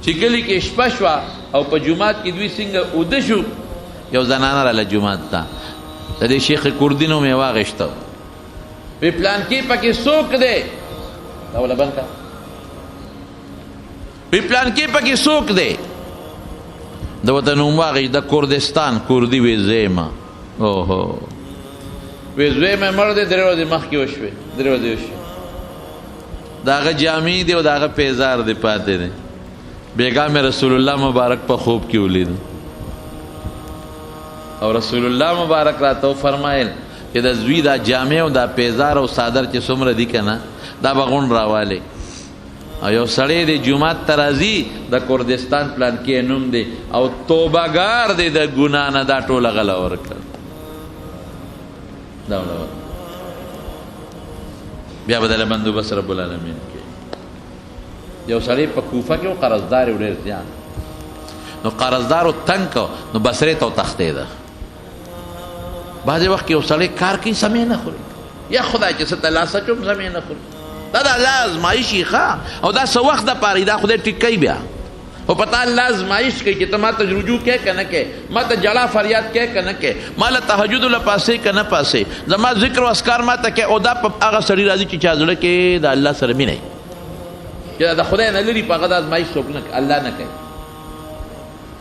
چې کلي کې شپه شوه او په جومات کې دوی څنګه وده شو یو زنانه راله جومات ته د دې شیخ کردي نوم یې واغېسته وی پلان کې پکې څوک دی دا وله بند کړه وی پلان کې پکې څوک دی د ورته نوم واغېست د کردستان کردي وی زیمه اوهو وی زوی مې مړ دی 3 ورځې مخکې وشوې 3 ورځې وشوې د هغه جامې دی او د هغه پیزار دی پاتې دی بیګا مې رسول الله مبارک په خوب کې ولید او رسول الله مبارک راته فرمایل چې د زوی دا جامې او دا پیزار او صادر چې څومره دي که نه دا به غونډ راوالی او یو سړی دی جومات ته راځي د کردستان پلان کې نوم دی او توبهګار دی د ګناه نه دا ټوله غله ورکړه دا بیا به دله بندوبست رب العالمین کې یو سړی په کوفه کې و قرضدار یې ډېر زیات نو قرضدارو تنګ کو نو بصرې ته وتښتېده بعضې وخت کې یو سړی کار کوي سمې نه خوري یا خدای چې څه ته لاس اچوم سمې نه خوري دا د الله ازمایش یې ښه او دا څه وخت دپاره دا خدای ټیک کوي بیا خو په تا الله ازمایش کوي چې ته ما ته رجوع کوې که نه کوې ما ته جړا فریاد کوې که نه کوې ما له تهجدو له پاسې که نه پاسې زما ذکر و اسکار ما ته کوې او دا په هغه سړي راځي چې چا زړه کې د الله سره مینه چې د خدای نه لري په هغه د ازمایش څوک نه الله نه کوي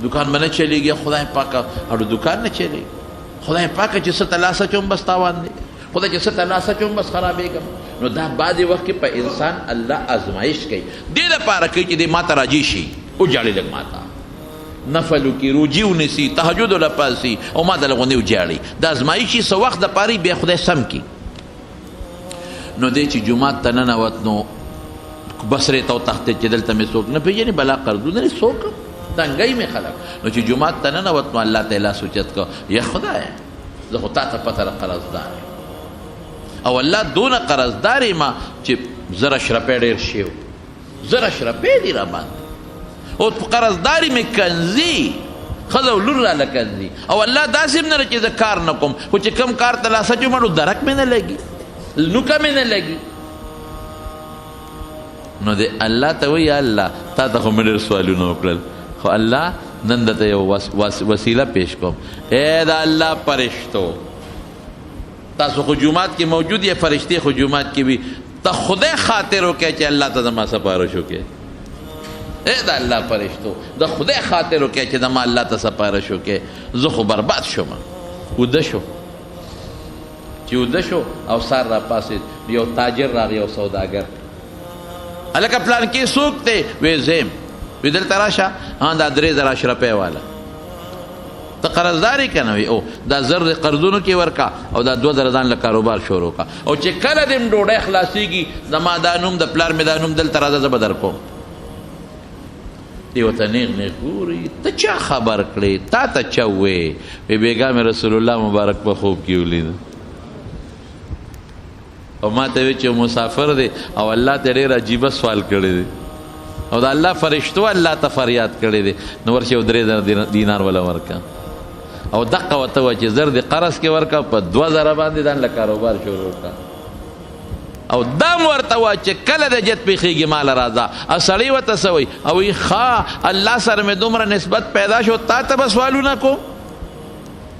دکان به نه چلېږي خدای پاکه اړو دکان نه چلېږي خدای پاکه چې څه ته لاس اچوم بس تاوان دی خدای چې څه ته لاس اچوم بس خرابېږم نو دا بعضې وخت کې په انسان الله ازمایش کوي دې لپاره کوي چې دې ما ته راجي شي وجاړي لږ ما ته نفل وکړي روجي ونیسي تهجد ولپاسي او ما ته لږ ونې وجاړي د ازمایشي څه وخت دپاره بیا خدای سم کړي نو دی چې جومات ته ننوت نو بصرې ته وتښتېد چې دلته مې څوک نه پېژني بلا قرضونه لري څوک تنګۍ مې خلک نو چې جومات ته ننوت نو الله ته یې لاس اوچت کړه یا خدایه زه خو تا ته پته ده قرضدار یم او الله دونه قرضدار یم چې 1000 شرپۍ ډېر شوي 1000 شرپۍ دي را باندې او قرضداري مې کنځي ښځه لور راله کنځي او الله داسې هم نه ده چې زه کار نه کوم خو چې کوم کار ته لاس اچوم نو درک مې نه لګي نوکه مې نه لګي نو د الله ته وایي یا الله تا ته خو مې ډېر سوالونه وکړل خو الله نن درته یو وسیله پیش کوم ای د الله فرشتو تاسو خو جومات کې موجود یې فرشتې خو جومات کې وي ته خدای خاطر وکړې چې الله ته زما سپارش وکړې ای د الله فرشتو د خدای خاطر وکړې چې زما الله ته سپارش وکړې زه خو برباد شوم اوده شو چې اوده شو او سار را پاسېد یو تاجر راغی یو سوداګر هلکه پلان کې څوک دی وی زیم وی دلته راشه دا 3000 اشرفۍ والا ته قرضداري که نه وي او دا 1000 قرضونو کې ورکا او دا 2000 ځان له کاروبار شروع کا او چې کله دې ډوډۍ خلاصېږي زما دا نوم د پلار مې دا نوم دلته راځه زه به در کوم دی ورته نیغ نیغ ګوري ته چا خبر کړې تا ته چا ووې وی بېګا مې رسول الله مبارک په خوب کې ولید او ما ته وی چې مسافر دی او الله ته ډېر عجیبه سوال کړی دی او د الله فرشتو الله ته فریاد کړی دی نو ورشي یو 3000 دینار ولا ورکا او دقه ورته وه چې 1000 د قرض کې ورکا په 2000 باندې ځان له کاروبار شروع کړه او دام ورته وه چې کله د جت پیښېږي مال راځه او سړی ورته څه وایي او وایي ښه الله سره مې دومره نسبت پیدا شو تا ته به سوالونه کوم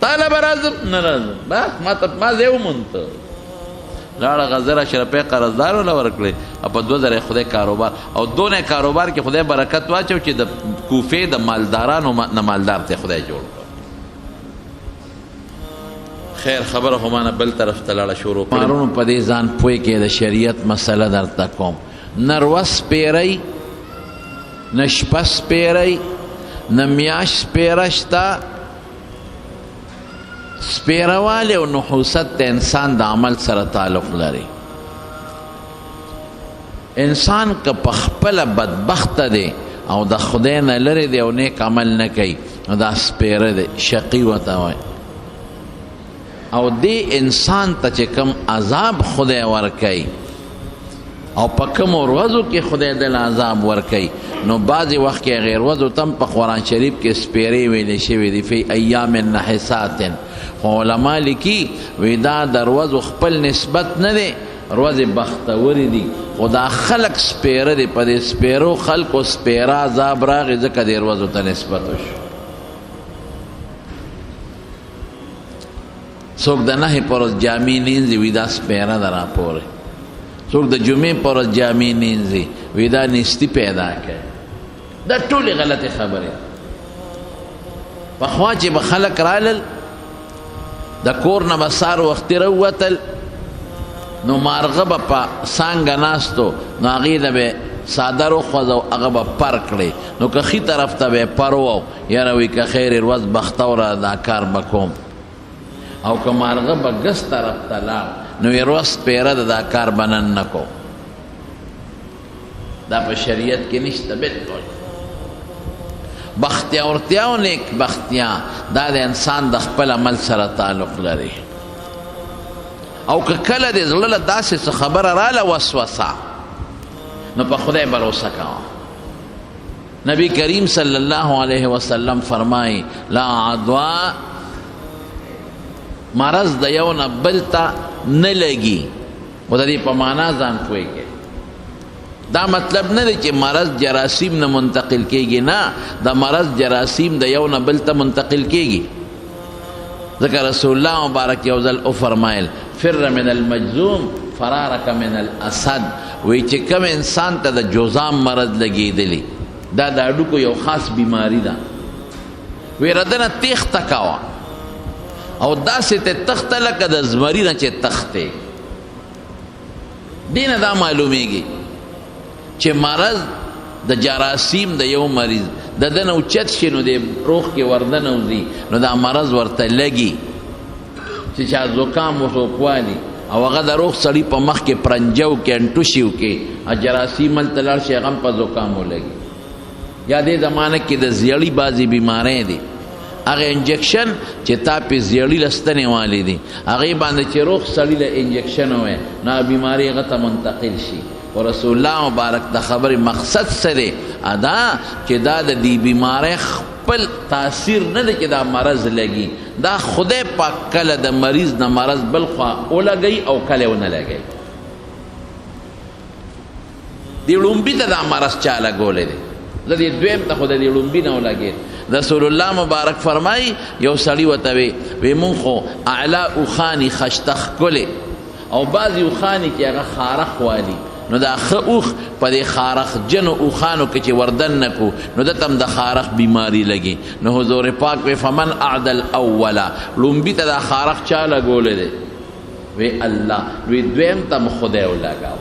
تا له به راځم نه راځم بس ما ځای ومونته لاړه غزر اشرفۍ قرضدار وله ورکړې او په 2000 خدای کاروبار او دونه کاروبار کې خدای برکت واچو چې د کوفې د مالدارانو نه مالدار ته خدای جوړ کړ خیر خبره خو مانه بل طرف ته لاړه شروع کړې مارونو په دې ځان پوه کې د شریعت مسله درته کوم نه روه سپېرئ نه شپه سپېرئ نه میاشت سپېره شته سپیروالی او نحوست د انسان د عمل سره تعلق لري انسان که په خپله بدبخته دی او د خدای نه لرې دی او نیک عمل نه کوي نو دا سپیره دی شقي ورته وایي او دې انسان ته چې کوم عذاب خدای ورکوي او په کومو ورځو کې خدای دل عذاب ورکوي نو بعضې وخت کې هغې ورځو ته هم په قرآن شریف کې سپیرې ویلې شوي دي فی ایام نحسات خو علما لیکي وی دا د ورځو خپل نسبت نه دی ورځې بختورې دي خو دا خلک سپیره دي په دې سپیرو خلکو سپیره عذاب راغی ځکه دې ورځو ته نسبت وشو څوک د نهې په ورځ جامې نینځي وي دا سپیره ده راپورې څوک د جمعې په ورځ جامې نینځي وي دا نیستي پیدا کوي دا ټولې غلطې خبرې پخوا چې به خلک رالل د کور نه به سار وختي راووتل نو مارغه به په څانګه ناستو نو هغې ته به څادر وخوځ او هغه به پر کړې نو که ښي طرف ته به یې پر وو یاره وي که خیر ورځ بختوره دا کار به کوم او که مارغه به ګس طرف ته لاړ نو یې ورځ سپېره ده دا کار به نن نه کو دا په شریعت کې نشته بالکل بختیاورتیا او نیک بختیا دا د انسان د خپل عمل سره تعلق لري او که کله د زړه له داسې څه خبره راله وسوسه نو په خدای بروسه کوه نبی کریم صلی الله علیه وسلم فرمایي لا عدوا مرض د یو نه بل ته نه لګي خو د دې په معنا ځان پوهېږي دا مطلب نه دی چې مرض جراثیم نه منتقل کېږي نه دا مرض جراثیم د یو نه بل ته منتقل کېږي ځکه رسول الله مبارک یو ځل وفرمایل فر من المجذوم فرارک من الاسد وی چې کوم انسان ته د جوزام مرض لګېدلی دا د هډوکو یو خاص بیماری ده وی ردنه تیښته کوه او داسې ته تخته لکه د زمري نه چې تختې دې نه دا معلومیږي چې مرض د جراثیم د یو مریض د ده نه اوچت شي نو د روح کې وردنوځي نو دا مرض ورته لګي چې چا زکام وسوکوالي او هغه د روح سړي په مخ کې پرنجو کې انټوشي وکړي جراثیم هلته لاړ شي هغه هم په زکام ولګي یا دې زمانه کې د زیړي بعضې بیمارۍ دي هغه انجکشن چې تا پې زیړي لستنې والې دي هغې باندې چې روغ سړي له انجکشن ووایي نو بیماري هغه ته منتقل شي و رسول الله مبارک د خبرې مقصد څه دی ادا چې دا د دې بیمارۍ خپل تاثیر نه دی چې دا مرض لګي دا خدای پاک کله د مریض نه مرض بل خوا ولګوي او کله ونه لګوي دې لومبي ته دا مرض چا لګولی دی زه دې دویم ته خو د دې لومبي نه ولګېد رسول الله مبارک فرمایي یو سړي ورته وی مونږ خو اعلی اوښاني خشته ښکلې او بعضې اوښاني چې هغه خارخ والي نو دا ښه اوښ په دې خارخ جنو اوښانو کې چې وردن نه کو نو دته هم د خارخ بیماري لګي نو حضور پاک وی فمن اعد الاوله لومبي ته دا خارخ چا لګولی دی وی الله وی دویم ته م خدای ولګاو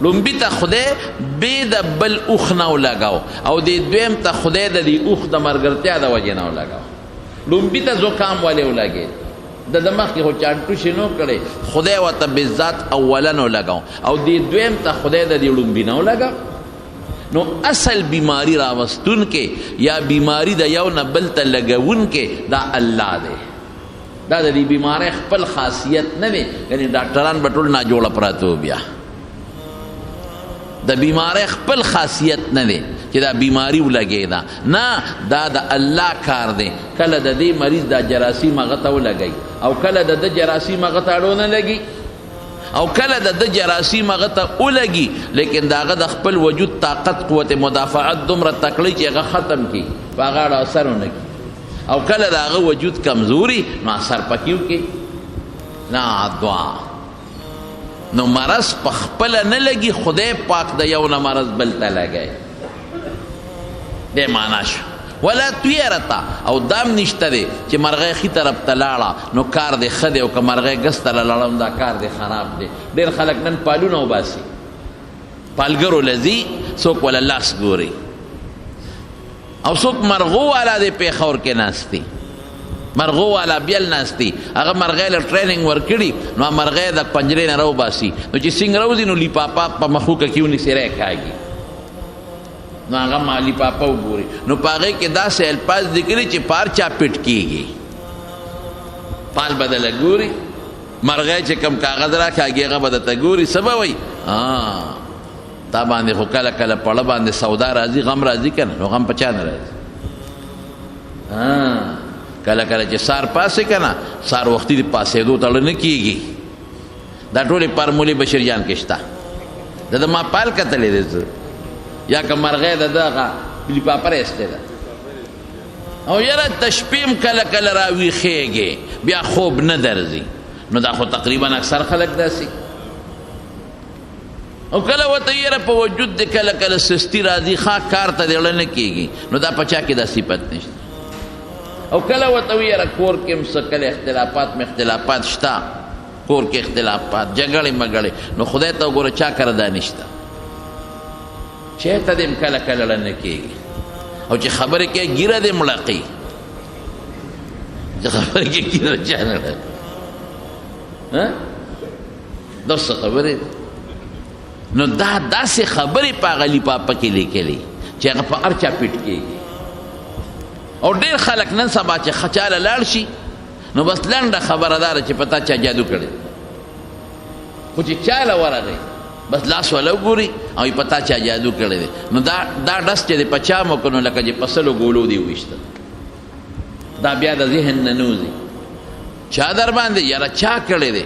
لومبي ته خدای بې د بل اوښ نه ولګاو او دې دویم ته خدای د دې اوښ د مرګرتیا د وجې نه ولګاو لومبي ته زکام ولې ولګېد د مخکې خو چانټوشي نو کړی خدای ورته بذات اولا نه ولګاو او دې دویم ته خدای د دې لومبي نه ولګاو نو اصل بیماری راوستونکې یا بیماری د یو نه بل ته لګونکې دا الله دی دا د دې بیمارۍ خپل خاصیت نه دی یعنې ډاکټران به ټول ناجوړه پراته و بیا د بیماری خپل خاصیت نه دی چې دا بیماری ولګېده نه دا د الله کار دی کله د دې مریض دا جراثیم هغه ته ولګوي او کله د ده جراثیم هغه ته اړو نه لګي او کله د ده جراثیم هغه ته ولګي لیکن د هغه د خپل وجود طاقت قوت مدافعت دومره تکړی چې هغه ختم کړي په هغه اړه اثر ونه کړي او کله د هغه وجود کمزوري نو اثر پکې وکړي نه دعا نو مرض په خپله نه لګي خدای پاک د یو نه مرض بل ته لګوي دې معنا شو ولا تویرتا او دام نشته دی چې مرغۍ ښي طرف ته لاړه نو کار دی ښه دی او که مرغۍ ګس ته لاړه دا کار دی خراب دی ډېر خلک نن پالونه وباسي پالګرو لځي څوک ولا لاس ګوري او څوک مرغو والا دی پېښور کې ناست دی مرغو والا بیل ناستی هغه مرغۍ له ټریننګ ورکړي نو مرغۍ د پنجرې نه راوباسي نو چې څنګه راوځي نو لیپاپا په مخوکه کې ونیسي راکاږي نو هغه ما لیپاپا وګوري نو په هغې کې داسې الفاظ لیکلي چې پار چا پټ کېږي پال به دله ګوري مرغۍ چې کم کاغذ راکاږي هغه به درته ګوري څه به وایي تا باندې خو کله کله پړه باندې سودا راځي غم راځي که نه نو غم په چا نه راځي کله کله چې سار پاسې که نه سار وختي د پاسېدو تړه نه کېږي دا ټولې فارمولې بشیر جان کې شته د ما پال کتلی دی زه یا که مرغۍ د دغه لیپاپه رایستی ده او یاره د شپې م کله کله راویښېږې بیا خوب نه درځي نو دا خو تقریبا اکثر خلک داسې او کله ورته یاره په وجود د کله کله سستی راځي ښه کار ته د اړه نه کېږي نو دا په چا کې دا صفت نشته او کله ورته وي یاره کور کې م څه کله اختلافات شته کور کې اختلافات جګړې مګړې نو خدای ته وګوره چا کره دا نشته چېرته دې م کله کله اړه نه کېږي او چې خبرې کوي ګیره دې مړقي چې خبرې کوي ګیره چا نه ړقي دا څه خبرې نو دا داسې خبرې په هغه لیپاپه کې لیکلي چې هغه په هر چا پټ کېږي او ډېر خلک نن سبا چې چاله لاړ شي نو بس لنډه خبره داره چې په تا چا جادو کړی خو چې چاله ورغی بس لاس وله وګوري او په تا چا جادو کړی دی نو دا ډس چې دی په چا مو که نو لکه چې په سلو ګولو دی وویشته دا بیا د ذهن نه نوځي چا در باندې یاره چا کړی دی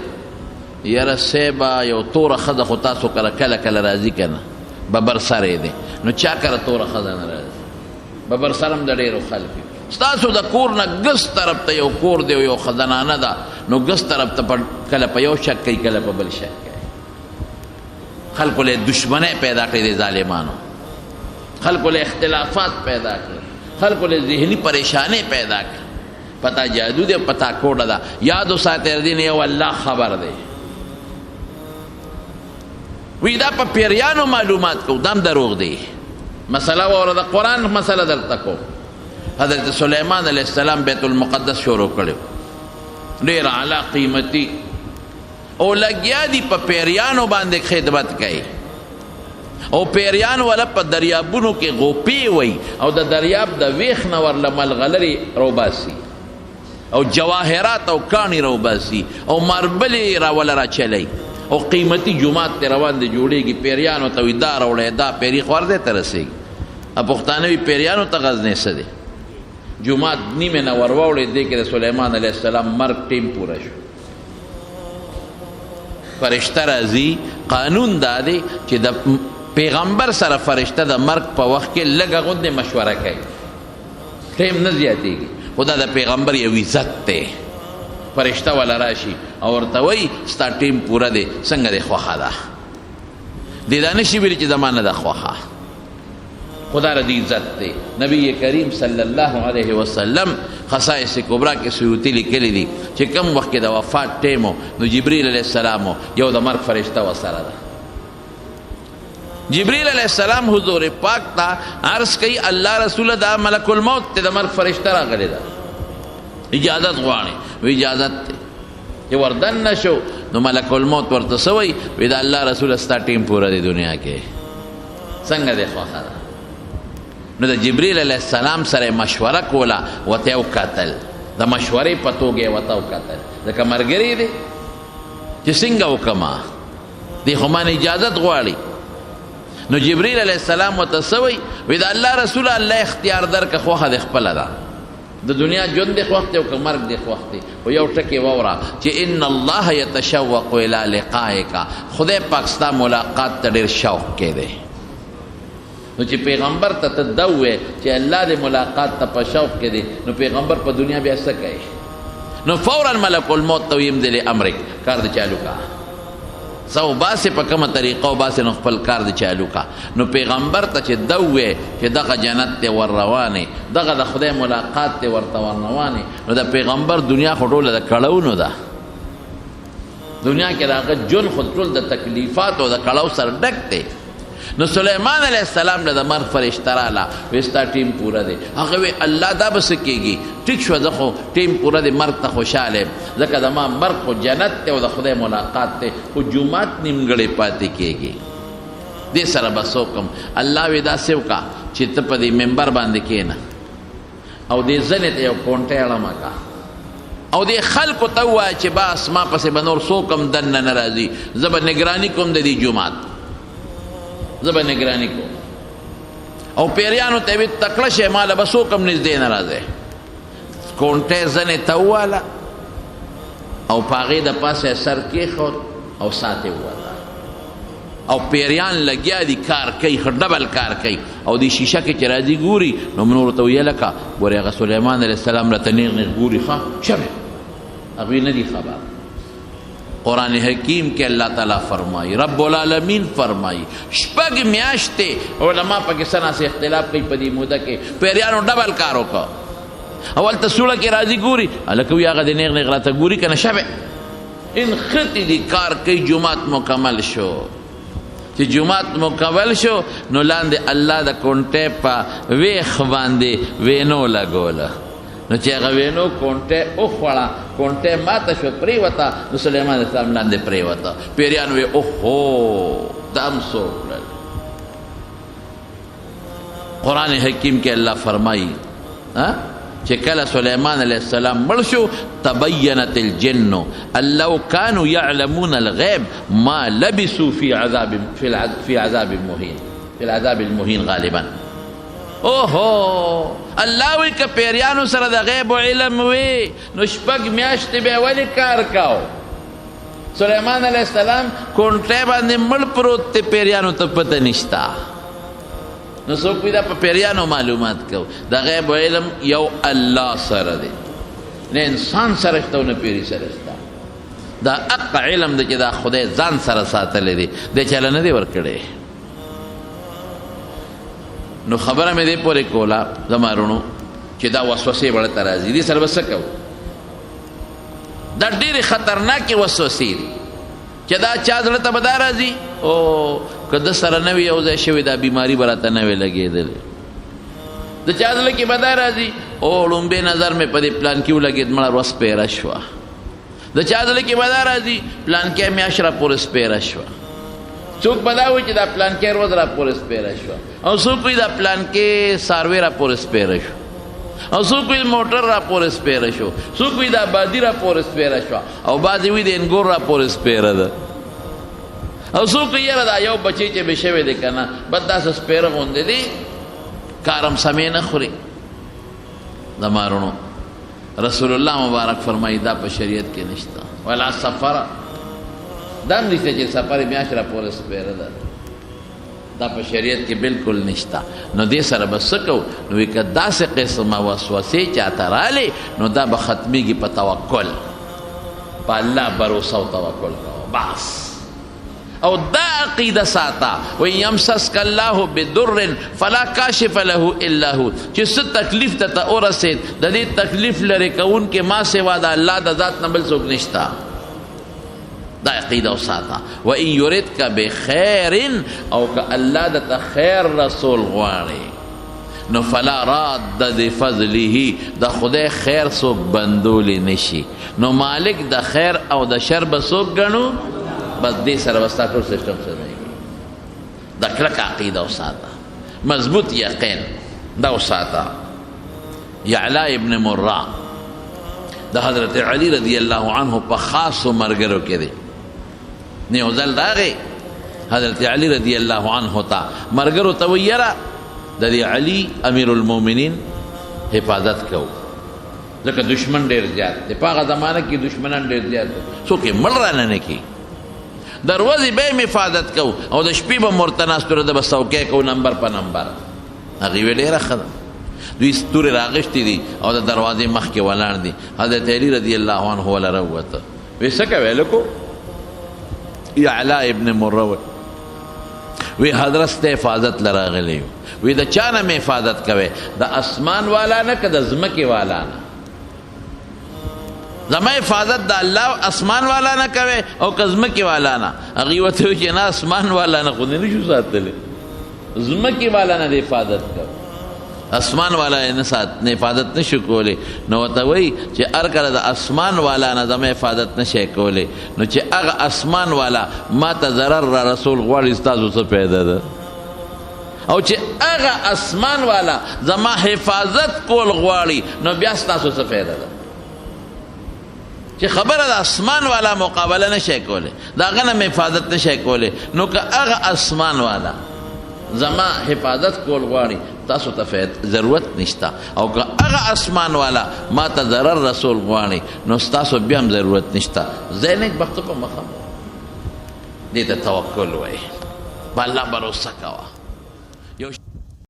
یاره صیبه یو توره ښځه خو تاسو کله کله کله راځي که نه ببر سری دی نو چا کله توره ښځه نه راځي ببر سر هم د ډېرو خلکو ستاسو د کور نه ګس طرف ته یو کور دی او یو خزنانه ده نو ګس طرف ته کله په یو شک کوي کله په بل شک کوي خلکو له دشمنۍ پیدا کړې دي ظالمانو خلکو له اختلافات پیدا کړي خلکو له ذهني پریشانۍ پیدا کړي پتا جادو دی پتا کوډه ده یاد وساتئ دین یو الله خبر دی وی دا په پیریانو معلومات کو دام دروغ دی مسئلہ واوره د قرآن مسئلہ درته کو حضرت سلیمان علیہ السلام بیت المقدس شروع کړو ډېر اعلی قیمتي او لګیا دي په پیریانو باندې خدمت کوي او پیریان والا په دریابونو کې غوپې وي او د دریاب د ویخ نه ورله ملغلرې روباسي او جواهرات او کاڼي روباسي او ماربلې راوله راچلی او قیمتي جومات ته روان دی جوړېږي پیریانو ته وي دا راوړی دا پیري خوردی ته رسېږي پښتانه وي پیریانو ته غزنې څه دی جومات نیمې نه ور واوړې دې کې د سلیمان علیه السلام مرګ ټیم پوره شو فرشته راځي قانون دا دی چې د پیغمبر سره فرشته د مرګ په وخت کې لږه غوندې مشوره کوي ټیم نه زیاتېږي خو دا د پیغمبر یو عزت دی فرشته والا راشي او ورته وایي ستا ټیم پوره دی څنګه دی خوښه ده دې دا نشي ویلي چې زما نه ده خوښه خدا را دی عزت دی نبی کریم صلی الله علیه وسلم خصائص کبرا کې سیوطي لیکلی دي چې کم وخت کې د وفات ټیم نو جبریل علیه السلام یو د مرګ فرشته ورسره ده جبریل علیہ السلام حضور پاک تا عرض کئی اللہ رسول دا ملک الموت تے دا مرگ فرشتہ را گلے دا اجازت غوانے وہ اجازت تے یہ وردن نشو نو ملک الموت ورتسوئی وی دا اللہ رسول استا ٹیم پورا دی دنیا کے سنگ دے خواہ دا نو دا جبریل علیہ السلام سر مشورہ کولا وطیو قتل دا مشوری پتو گئے وطیو قتل دا کمرگری دے چی سنگا وکما دی خمان اجازت غوالی نو جبریل علیہ السلام وتسوی وی دا الله رسول الله اختیار در که خوخه د خپل ده د دنیا ژوند د خوخته او که مرګ د خوخته او یو ټکی وورا چې ان الله يتشوق الى لقائک خدای پاک ستا ملاقات ته ډیر شوق کې دی نو چې پیغمبر ته تدوه چې الله د ملاقات ته په شوق کې دی نو پیغمبر په دنیا بیا څه کوي نو فورا ملک الموت تو يمدل امرک کار د چالو کا سو باسه په کومه طریقه او باسه نو خپل کار د چالو کا نو پیغمبر ته چې دوه چې دغه جنت ته ور روانه دغه د خدای ملاقات ته ورته ور روانه نو د پیغمبر دنیا خټوله د کړهونو ده دنیا کې راغه جون خټول د تکلیفات او د کړهو سر ډک دی نو سلیمان علیہ السلام له د مرګ فرشته رااله وستا ټیم پوره دی هغه وی الله دا بس کېږي ټیک شو زه خو ټیم پوره دی مرګ ته خوشحاله ځکه د ما مرګ خو جنت ته او د خدای ملاقات ته خو جومات نیمګړی پاتې کېږي دې سره به څه وکړم الله وی داسې وکړه چې ته په دې ممبر باندې کښېنه او دې زنې ته یو کونټۍ اړمه کا او دې خلکو ته ووایه چې بس ما پسې به نور څوک هم دننه نه راځي زه به نګراني کوم د دې جومات زبا نگرانی کو او پیریانو ته وی تکړه شه مال بسو کم نږدې نه راځي کونټه زنه تواله او پاغې د پاسه سر کې خو او ساته وته او پیریان لګیا دي کار کوي ډبل کار کوي او دی شیشه کې چې راځي ګوري نو منور ته ویل کا ګوري هغه سليمان عليه السلام را تنیغ نه ګوري ښه شبه هغه نه دي خبر قرآن حکیم کے اللہ تعالیٰ فرمائی رب العالمین فرمائی شپږ میاشتې علماء پاکستان سے اختلاف کوي په دې موده کې پیریانو ډبل کار وکړ اول ته سوړه کې راځي ګوري هلکه وي هغه د نیغ نیغ راته ګوري که نه شبه انخطې دي کار کوي جومات مکمل شو چې جومات مکمل شو نو لاندې الله د کونټې په ویخ باندې وینو لګوله نو چې هغه وینو کونټه وخوړه کونټه ماته شو پریوته نو سلیمان علیه السلام لاندې پریوته پیریان وی اوهو دم سوکړل قرآن حکیم کې الله فرمایي چې کله سلیمان علیه السلام مړ شو تبینت الجن ان لو كانوا يعلمون الغیب ما لبثوا في عذاب المهین غالبا اوہو اللہ وی که پیریانو سره د غیب و علم وی نو شپږ میاشتې به ولې کار کاو سلیمان علیہ السلام کونټې باندې مړ پروت دی پیریانو ته پته نشتا نو څوک وی دا په پیریانو معلومات کو د غیب و علم یو الله سره دی نه انسان سره شته نه پیری سره شته دا اق علم دی چې دا خدای ځان سره ساتلی دی د چاله نه دی ورکړی نو خبره مې دې پورې کوله زمارونو چې دا وسوسې بړه ته راځي دې سره به څه کوو دا ډېرې خطرناکې وسوسې دي چې دا چا زړه ته به دا راځي او که ده سره نه وي یو ځای شوې دا بیماري به راته نه وې لګېدلې د چا زړه کې به دا راځي او لومبې نظر مې په دې پلان کې ولګېد مړه ورځ سپېره شوه د چا زړه کې به دا راځي پلان کې میاشت را پورې سپېره شوه څوک به دا وایي چې دا پلانکې ورځ را پورې سپېره شوه، او څوک وایي دا پلانکې څاروی را پورې سپېره شو، او څوک وایي موټر را پورې سپېره شو، څوک وایي دا بادي را پورې سپېره شوه، او بعضې وایي د انګور را پورې سپېره ده، او څوک وایي یاره دا یو بچی چې بې شوی دی که نه بس داسې سپېره غوندې دی کار هم سمې نه خوري. د مارونو رسول الله مبارک فرمایي دا په شریعت کې نشته. ولا سفره دا هم نشته چې سفر میاشت را پورې سپېره ده، دا په شریعت کې بالکل نشته. نو دې سره به څه کوو؟ نو وایي که داسې قسمه وسوسې چاته رالې نو دا به ختمیږي په توکل، په الله بروسه او توکل کوو بس. او دا عقیده ساته و یمسسک الله بدر فلا کاشف له الا هو، چې څه تکلیف ته ورسید د دې تکلیف لرې کوونکې ما سوا د الله د ذات نه بل څوک نشته. دا عقیده وساته. و ان یردک بخیر، او که الله درته خیر رسول غواړي نو فلا راد لفضله، د خدای خیر څوک بندولی نشي. نو مالک د خیر او د شر به څوک ګڼو؟ بس دې سره به ستا ټول سسټم سمېږي. دا کلکه عقیده وساته، مضبوط یقین دا وساته. یعلا ابن مرہ د حضرت علی رضی الله عنه په خاصو ملګرو کې دی. یو ځل راغی حضرت علی رضی الله عنه ته ملګرو ته وایي یاره د دې علي امیر المؤمنین حفاظت کوو، ځکه دشمن ډېر زیات دی. په هغه زمانه کې دشمنان ډېر زیات دي، څوک یې مړ رانه کړي. د ورځې به یې حفاظت کوو او د شپې به ورته ناست ده به څوکۍ کوو نمبر په نمبر. هغې ویې ډېره ښه ده. دوی ستورې راغشتې دي او د دروازې مخکې ولاړ دي. حضرت علی رضی الله عنه وله راووته، وی څه کوې لکو؟ یعلا ابن مرہ وی حضرت ستا حفاظت له راغلی یو. وی د چا نه مې حفاظت کوې؟ د اسمان والا نه که د ځمکې والا نه؟ زما حفاظت د الله اسمان والا نه کوي او که ځمکې والا نه؟ هغې ورته وایي چې نه اسمان والا نه خو دې نه شو ساتلی، ځمکې والا نه د حفاظت کوي، اسمان والا یې نه حفاظت نشو کولی. نو ورته وایي چې هر کله د اسمان والا نه زما حفاظت نشی کولی، نو چې هغه اسمان والا ما ته ضرر را رسول غواړي ستاسو څه پیدا ده؟ او چې هغه اسمان والا زما حفاظت کول غواړي نو بیا ستاسو څه پیدا ده؟ چې خبره د اسمان والا مقابله نشی کولی، د هغه نه مې حفاظت نشی کولی، نو که هغه اسمان والا زما حفاظت کول غواړي تاسو ته ضرورت نشته، او که هغه اسمان والا ما ته ضرر رسول غواړي نو ستاسو بیا هم ضرورت نشته. ذهنک بختو په مخه دې ته توکل وایي، په الله بروسه کوه.